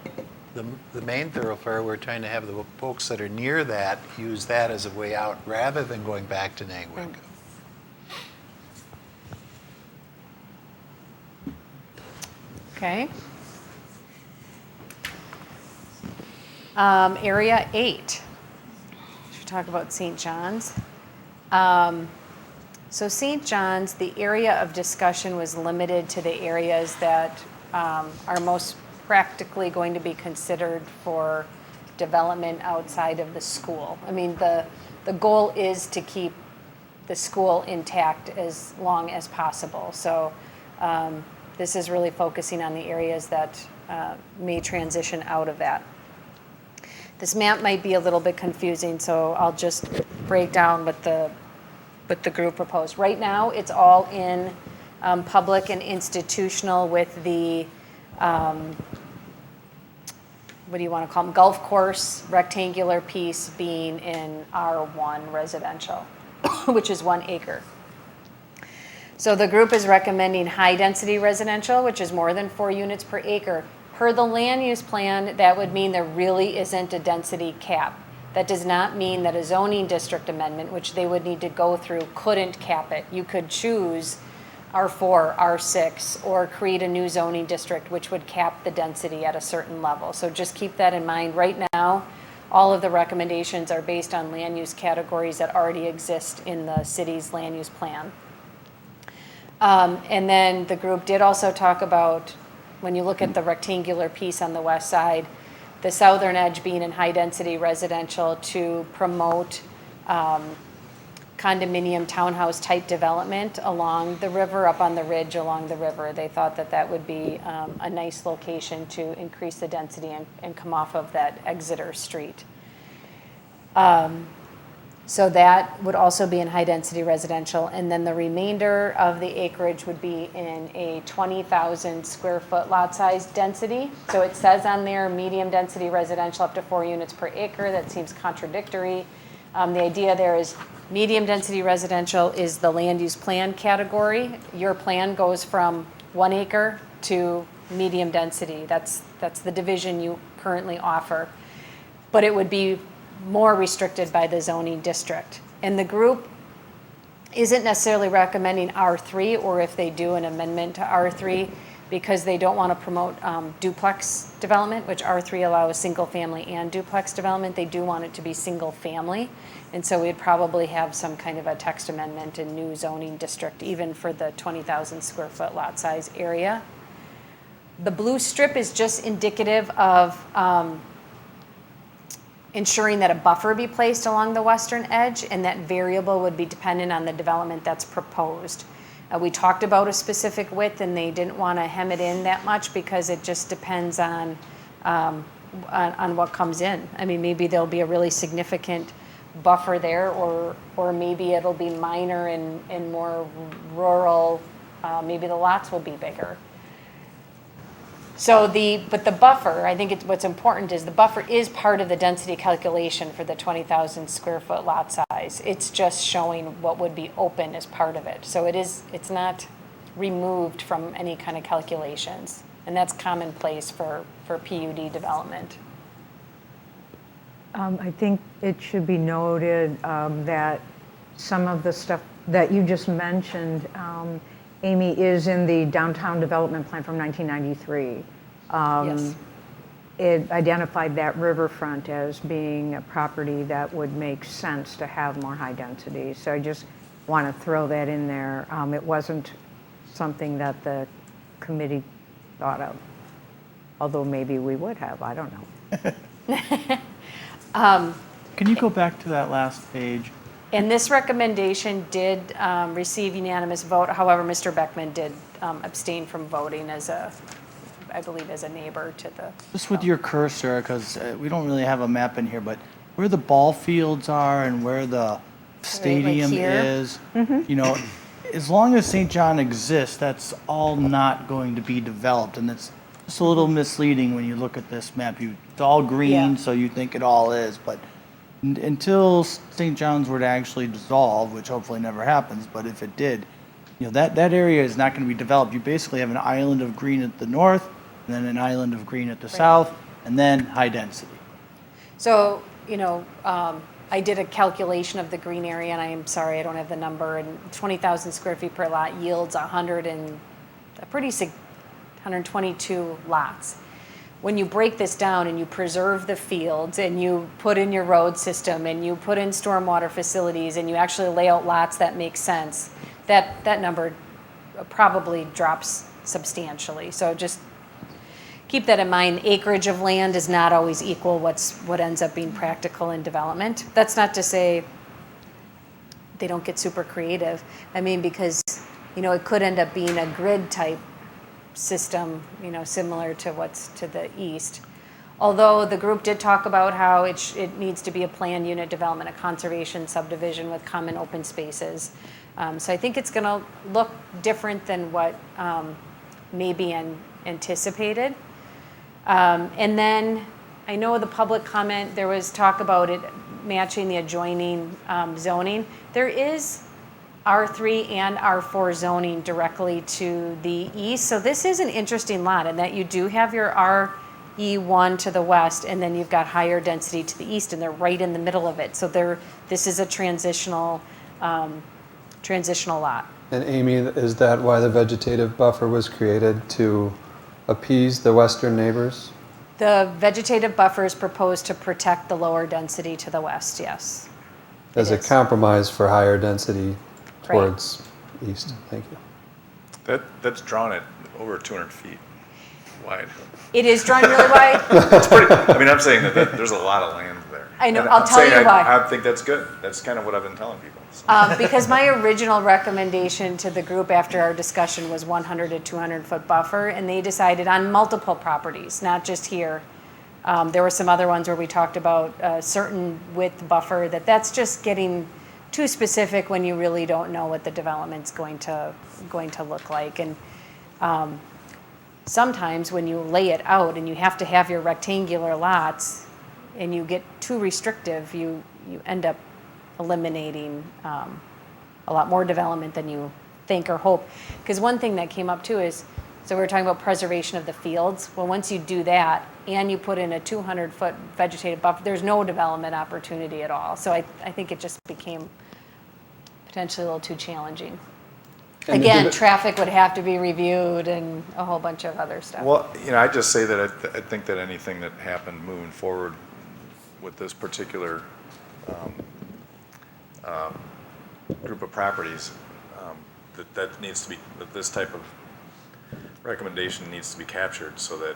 the main thoroughfare. We're trying to have the folks that are near that use that as a way out rather than going back to Naguicka. Okay. Area 8. Should we talk about St. John's? So St. John's, the area of discussion was limited to the areas that are most practically going to be considered for development outside of the school. I mean, the goal is to keep the school intact as long as possible. So this is really focusing on the areas that may transition out of that. This map might be a little bit confusing, so I'll just break down what the group proposed. Right now, it's all in public and institutional with the what do you want to call them, golf course rectangular piece being in R1 residential, which is 1 acre. So the group is recommending high-density residential, which is more than 4 units per acre. Per the land use plan, that would mean there really isn't a density cap. That does not mean that a zoning district amendment, which they would need to go through, couldn't cap it. You could choose R4, R6, or create a new zoning district, which would cap the density at a certain level. So just keep that in mind. Right now, all of the recommendations are based on land use categories that already exist in the city's land use plan. And then the group did also talk about, when you look at the rectangular piece on the west side, the southern edge being in high-density residential to promote condominium townhouse type development along the river, up on the ridge along the river. They thought that that would be a nice location to increase the density and come off of that Exeter Street. So that would also be in high-density residential, and then the remainder of the acreage would be in a 20,000 square foot lot size density. So it says on there, medium density residential up to 4 units per acre. That seems contradictory. The idea there is medium density residential is the land use plan category. Your plan goes from 1 acre to medium density. That's the division you currently offer. But it would be more restricted by the zoning district. And the group isn't necessarily recommending R3, or if they do an amendment to R3, because they don't want to promote duplex development, which R3 allows single family and duplex development. They do want it to be single family. And so we'd probably have some kind of a text amendment and new zoning district, even for the 20,000 square foot lot size area. The blue strip is just indicative of ensuring that a buffer be placed along the western edge, and that variable would be dependent on the development that's proposed. We talked about a specific width, and they didn't want to hem it in that much because it just depends on what comes in. I mean, maybe there'll be a really significant buffer there, or maybe it'll be minor and more rural. Maybe the lots will be bigger. So but the buffer, I think what's important is the buffer is part of the density calculation for the 20,000 square foot lot size. It's just showing what would be open as part of it. So it's not removed from any kind of calculations. And that's commonplace for PUD development. I think it should be noted that some of the stuff that you just mentioned, Amy, is in the downtown development plan from 1993. Yes. It identified that riverfront as being a property that would make sense to have more high density. So I just want to throw that in there. It wasn't something that the committee thought of, although maybe we would have, I don't know. Can you go back to that last page? And this recommendation did receive unanimous vote. However, Mr. Beckman did abstain from voting I believe as a neighbor to the. Just with your cursor, because we don't really have a map in here, but where the ball fields are and where the stadium is, you know, as long as St. John exists, that's all not going to be developed. And it's just a little misleading when you look at this map. It's all green, so you think it all is, but until St. John's were to actually dissolve, which hopefully never happens, but if it did, you know, that area is not going to be developed. You basically have an island of green at the north, and then an island of green at the south, and then high density. So, you know, I did a calculation of the green area, and I'm sorry, I don't have the number, and 20,000 square feet per lot yields 122 lots. When you break this down and you preserve the fields and you put in your road system and you put in stormwater facilities and you actually lay out lots that make sense, that number probably drops substantially. So just keep that in mind. Acreage of land does not always equal what ends up being practical in development. That's not to say they don't get super creative. I mean, because, you know, it could end up being a grid type system, you know, similar to what's to the east. Although the group did talk about how it needs to be a planned unit development, a conservation subdivision with common open spaces. So I think it's going to look different than what may be anticipated. And then I know the public comment, there was talk about it matching the adjoining zoning. There is R3 and R4 zoning directly to the east. So this is an interesting lot in that you do have your RE1 to the west, and then you've got higher density to the east, and they're right in the middle of it. So this is a transitional lot. And Amy, is that why the vegetative buffer was created, to appease the western neighbors? The vegetative buffer is proposed to protect the lower density to the west, yes. As a compromise for higher density towards east. Thank you. That's drawn at over 200 feet wide. It is drawn really wide. It's pretty, I mean, I'm saying that there's a lot of land there. I know, And I'll I'm tell saying you why. I think that's good. That's kind of what I've been telling people. Because my original recommendation to the group after our discussion was 100 to 200 foot buffer, and they decided on multiple properties, not just here. There were some other ones where we talked about a certain width buffer, that's just getting too specific when you really don't know what the development's going to look like. And sometimes when you lay it out and you have to have your rectangular lots and you get too restrictive, you end up eliminating a lot more development than you think or hope. Because one thing that came up too is, so we were talking about preservation of the fields. Well, once you do that and you put in a 200-foot vegetative buffer, there's no development opportunity at all. So I think it just became potentially a little too challenging. And again, traffic would have to be reviewed and a whole bunch of other stuff. Well, I just say that I think that anything that happened moving forward with this particular group of properties, that needs to be, that this type of recommendation needs to be captured so that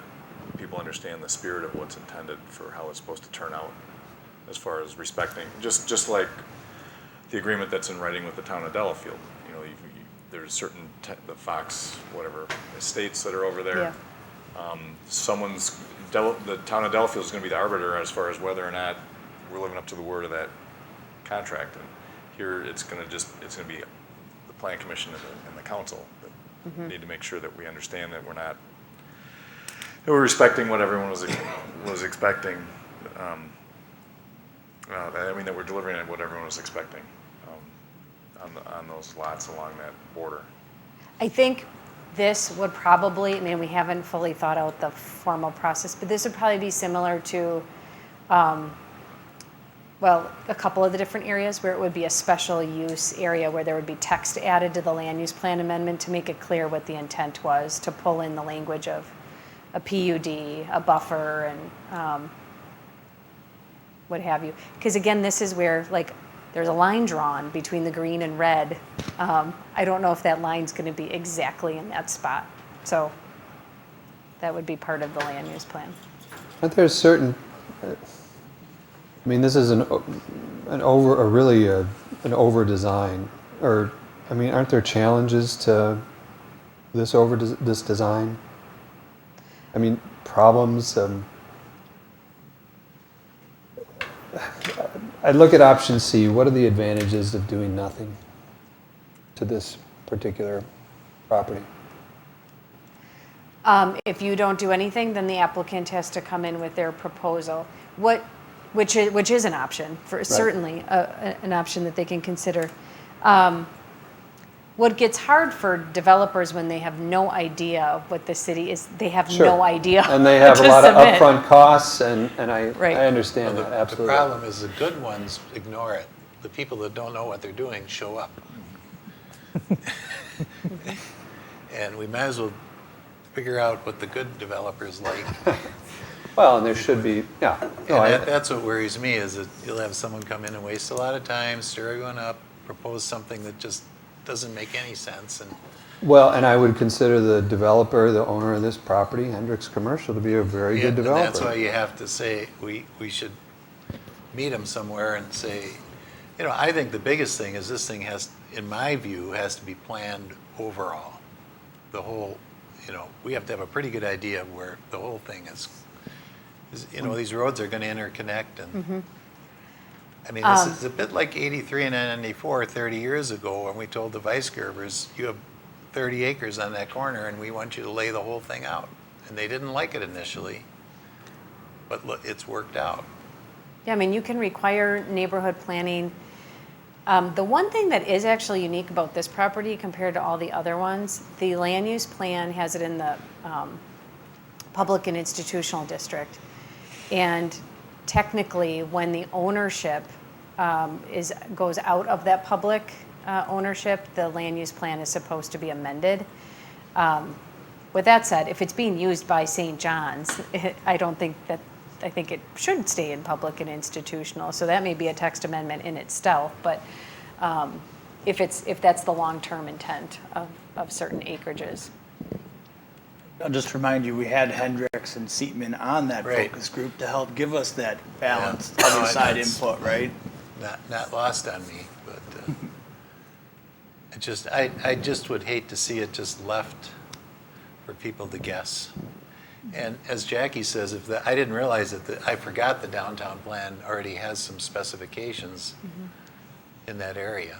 people understand the spirit of what's intended for how it's supposed to turn out, as far as respecting, just like the agreement that's in writing with the town of Delafield. There's certain the Fox whatever estates that are over there. Yeah. The town of Delafield is going to be the arbiter as far as whether or not we're living up to the word of that contract. And here it's going to be the plan commission and the council that need to make sure that we understand that we're respecting what everyone was expecting. That we're delivering at what everyone was expecting on those lots along that border. I think this would probably, we haven't fully thought out the formal process, but this would probably be similar to, a couple of the different areas where it would be a special use area where there would be text added to the land use plan amendment to make it clear what the intent was, to pull in the language of a PUD, a buffer, and what have you. Because again, this is where there's a line drawn between the green and red. I don't know if that line's going to be exactly in that spot. So that would be part of the land use plan. Aren't there certain, this is an over design, or aren't there challenges to this design? Problems. I'd look at option C. What are the advantages of doing nothing to this particular property? If you don't do anything, then the applicant has to come in with their proposal, which is an option, certainly an option that they can consider. What gets hard for developers when they have no idea what the city is, they have no idea. And they have a lot of upfront costs, and I understand that, The absolutely. problem is the good ones ignore it. The people that don't know what they're doing show up. And we might as well figure out what the good developers like. Well, and there should be, yeah. No, That's what worries me, is that you'll have someone come in and waste a lot of time, stir everyone up, propose something that just doesn't make any sense. And I would consider the developer, the owner of this property, Hendricks Commercial, to be a very good developer. And that's why you have to say, we should meet them somewhere and say, I think the biggest thing is this thing has, in my view, has to be planned overall. The whole, we have to have a pretty good idea of where the whole thing is. These roads are going to interconnect, and this is a bit like 83 and 94 30 years ago when we told the Weisgerbers, you have 30 acres on that corner and we want you to lay the whole thing out. And they didn't like it initially. but look, it's worked out. Yeah, I mean, you can require neighborhood planning. The one thing that is actually unique about this property compared to all the other ones, the land use plan has it in the public and institutional district. And technically, when the ownership goes out of that public ownership, the land use plan is supposed to be amended. With that said, if it's being used by St. John's, I think it should stay in public and institutional. So that may be a text amendment in itself, but if that's the long-term intent of certain acreages. I'll just remind you, we had Hendricks and Seatman on that focus group to help give us that balanced other side input, right? Not lost on me, but I just would hate to see it just left for people to guess. And as Jackie says, I didn't realize that I forgot the downtown plan already has some specifications in that area.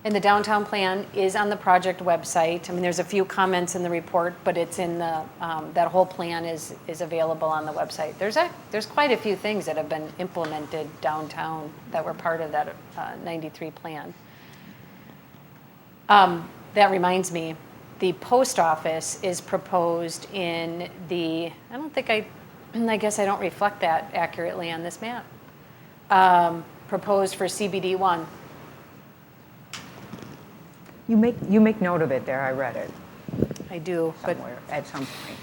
And the downtown plan is on the project website. I mean, there's a few comments in the report, but it's in the, that whole plan is available on the website. There's quite a few things that have been implemented downtown that were part of that 93 plan. That reminds me, the post office is proposed in I guess I don't reflect that accurately on this map. Proposed for CBD 1. You make note of it there, I read it. I do, somewhere, at some point.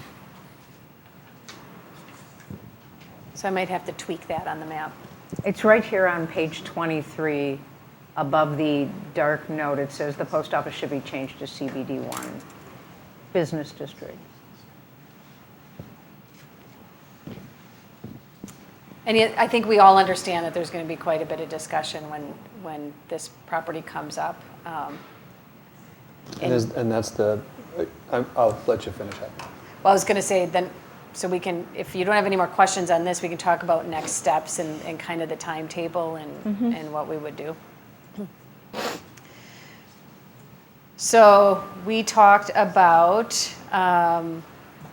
So I might have to tweak that on the map. It's right here on page 23, above the dark note. It says the post office should be changed to CBD 1, business district. And I think we all understand that there's going to be quite a bit of discussion when this property comes up. And that's I'll let you finish up. Well, I was going to say then, so we can, if you don't have any more questions on this, we can talk about next steps and kind of the timetable and what we would do. So we talked about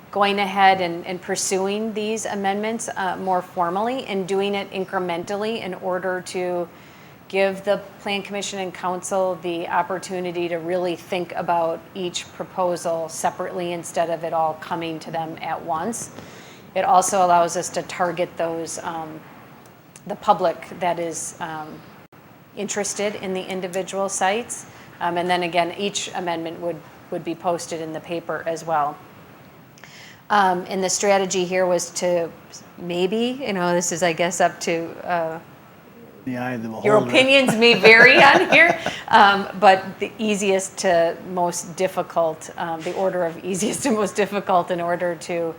going ahead and pursuing these amendments more formally and doing it incrementally in order to give the Plan Commission and Council the opportunity to really think about each proposal separately instead of it all coming to them at once. It also allows us to target those, the public that is interested in the individual sites. And then again, each amendment would be posted in the paper as well. And the strategy here was to maybe, this is, I guess, up to the eye of the beholder. Your opinions may vary on here, but the easiest to most difficult, the order of easiest to most difficult in order to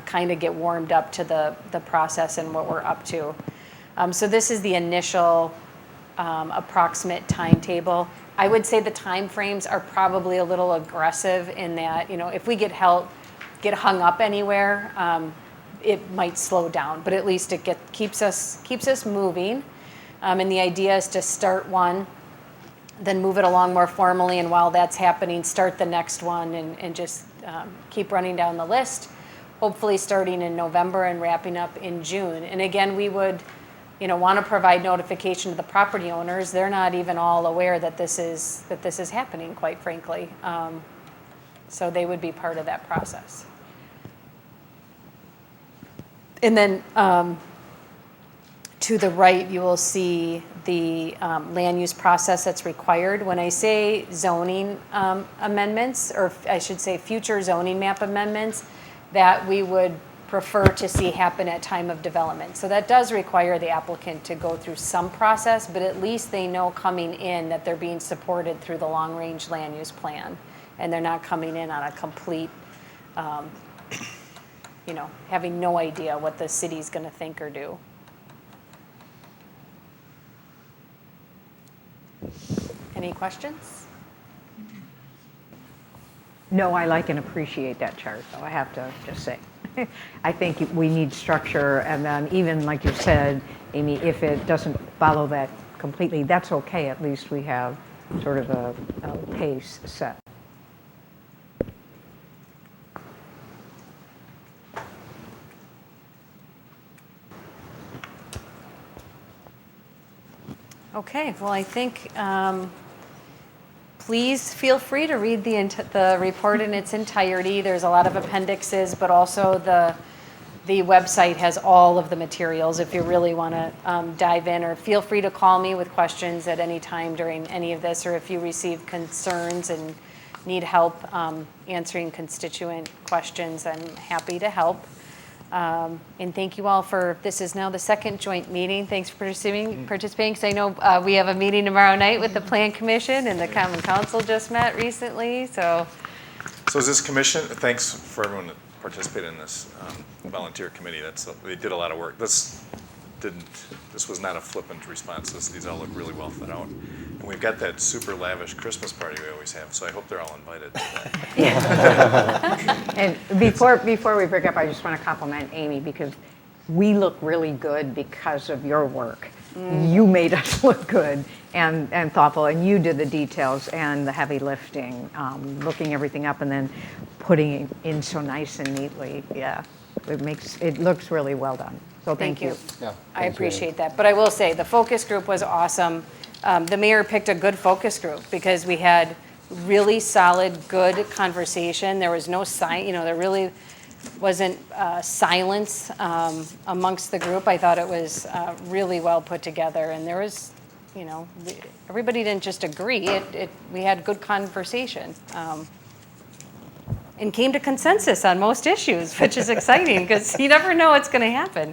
kind of get warmed up to the process and what we're up to. So this is the initial approximate timetable. I would say the timeframes are probably a little aggressive in that, if we get hung up anywhere, it might slow down, but at least it keeps us moving. And the idea is to start one, then move it along more formally, and while that's happening, start the next one and just keep running down the list, hopefully starting in November and wrapping up in June. And again, we would want to provide notification to the property owners. They're not even all aware that this is happening, quite frankly. So they would be part of that process. And then to the right, you will see the land use process that's required. When I say zoning amendments, or I should say future zoning map amendments, that we would prefer to see happen at time of development. So that does require the applicant to go through some process, but at least they know coming in that they're being supported through the long-range land use plan, and they're not coming in on a complete, having no idea what the city's going to think or do. Any questions? No, I like and appreciate that chart, though, I have to just say. I think we need structure, and then even like you said, Amy, if it doesn't follow that completely, that's okay. At least we have sort of a pace set. Okay, well, I think, please feel free to read the report in its entirety. There's a lot of appendixes, but also the website has all of the materials if you really want to dive in, or feel free to call me with questions at any time during any of this, or if you receive concerns and need help answering constituent questions, I'm happy to help. And thank you all this is now the second joint meeting. Thanks for participating, because I know we have a meeting tomorrow night with the Plan Commission, and the Common Council just met recently, so. So is this commission, thanks for everyone that participated in this volunteer committee. They did a lot of work. This was not a flippant response. These all look really well thought out. And we've got that super lavish Christmas party we always have, so I hope they're all invited. And before we break up, I just want to compliment Amy, because we look really good because of your work. You made us look good and thoughtful, and you did the details and the heavy lifting, looking everything up and then putting it in so nice and neatly. Yeah, it looks really well done. So thank you. Yeah, I appreciate that. But I will say, the focus group was awesome. The mayor picked a good focus group because we had really solid, good conversation. There was no there really wasn't silence amongst the group. I thought it was really well put together, and there was, everybody didn't just agree. We had good conversation. And came to consensus on most issues, which is exciting because you never know what's going to happen.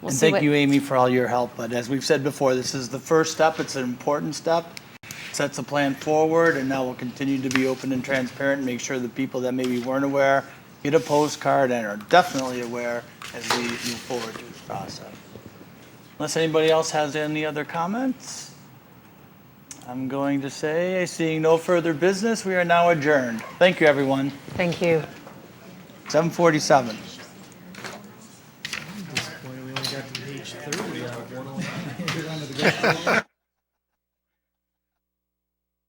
And thank you, Amy, for all your help. But as we've said before, this is the first step. It's an important step. Sets the plan forward, and now we'll continue to be open and transparent and make sure the people that maybe weren't aware get a postcard and are definitely aware as we move forward through the process. Unless anybody else has any other comments, I'm going to say, seeing no further business, we are now adjourned. Thank you, everyone. Thank you. 7:47. We only got to page 3 of 101.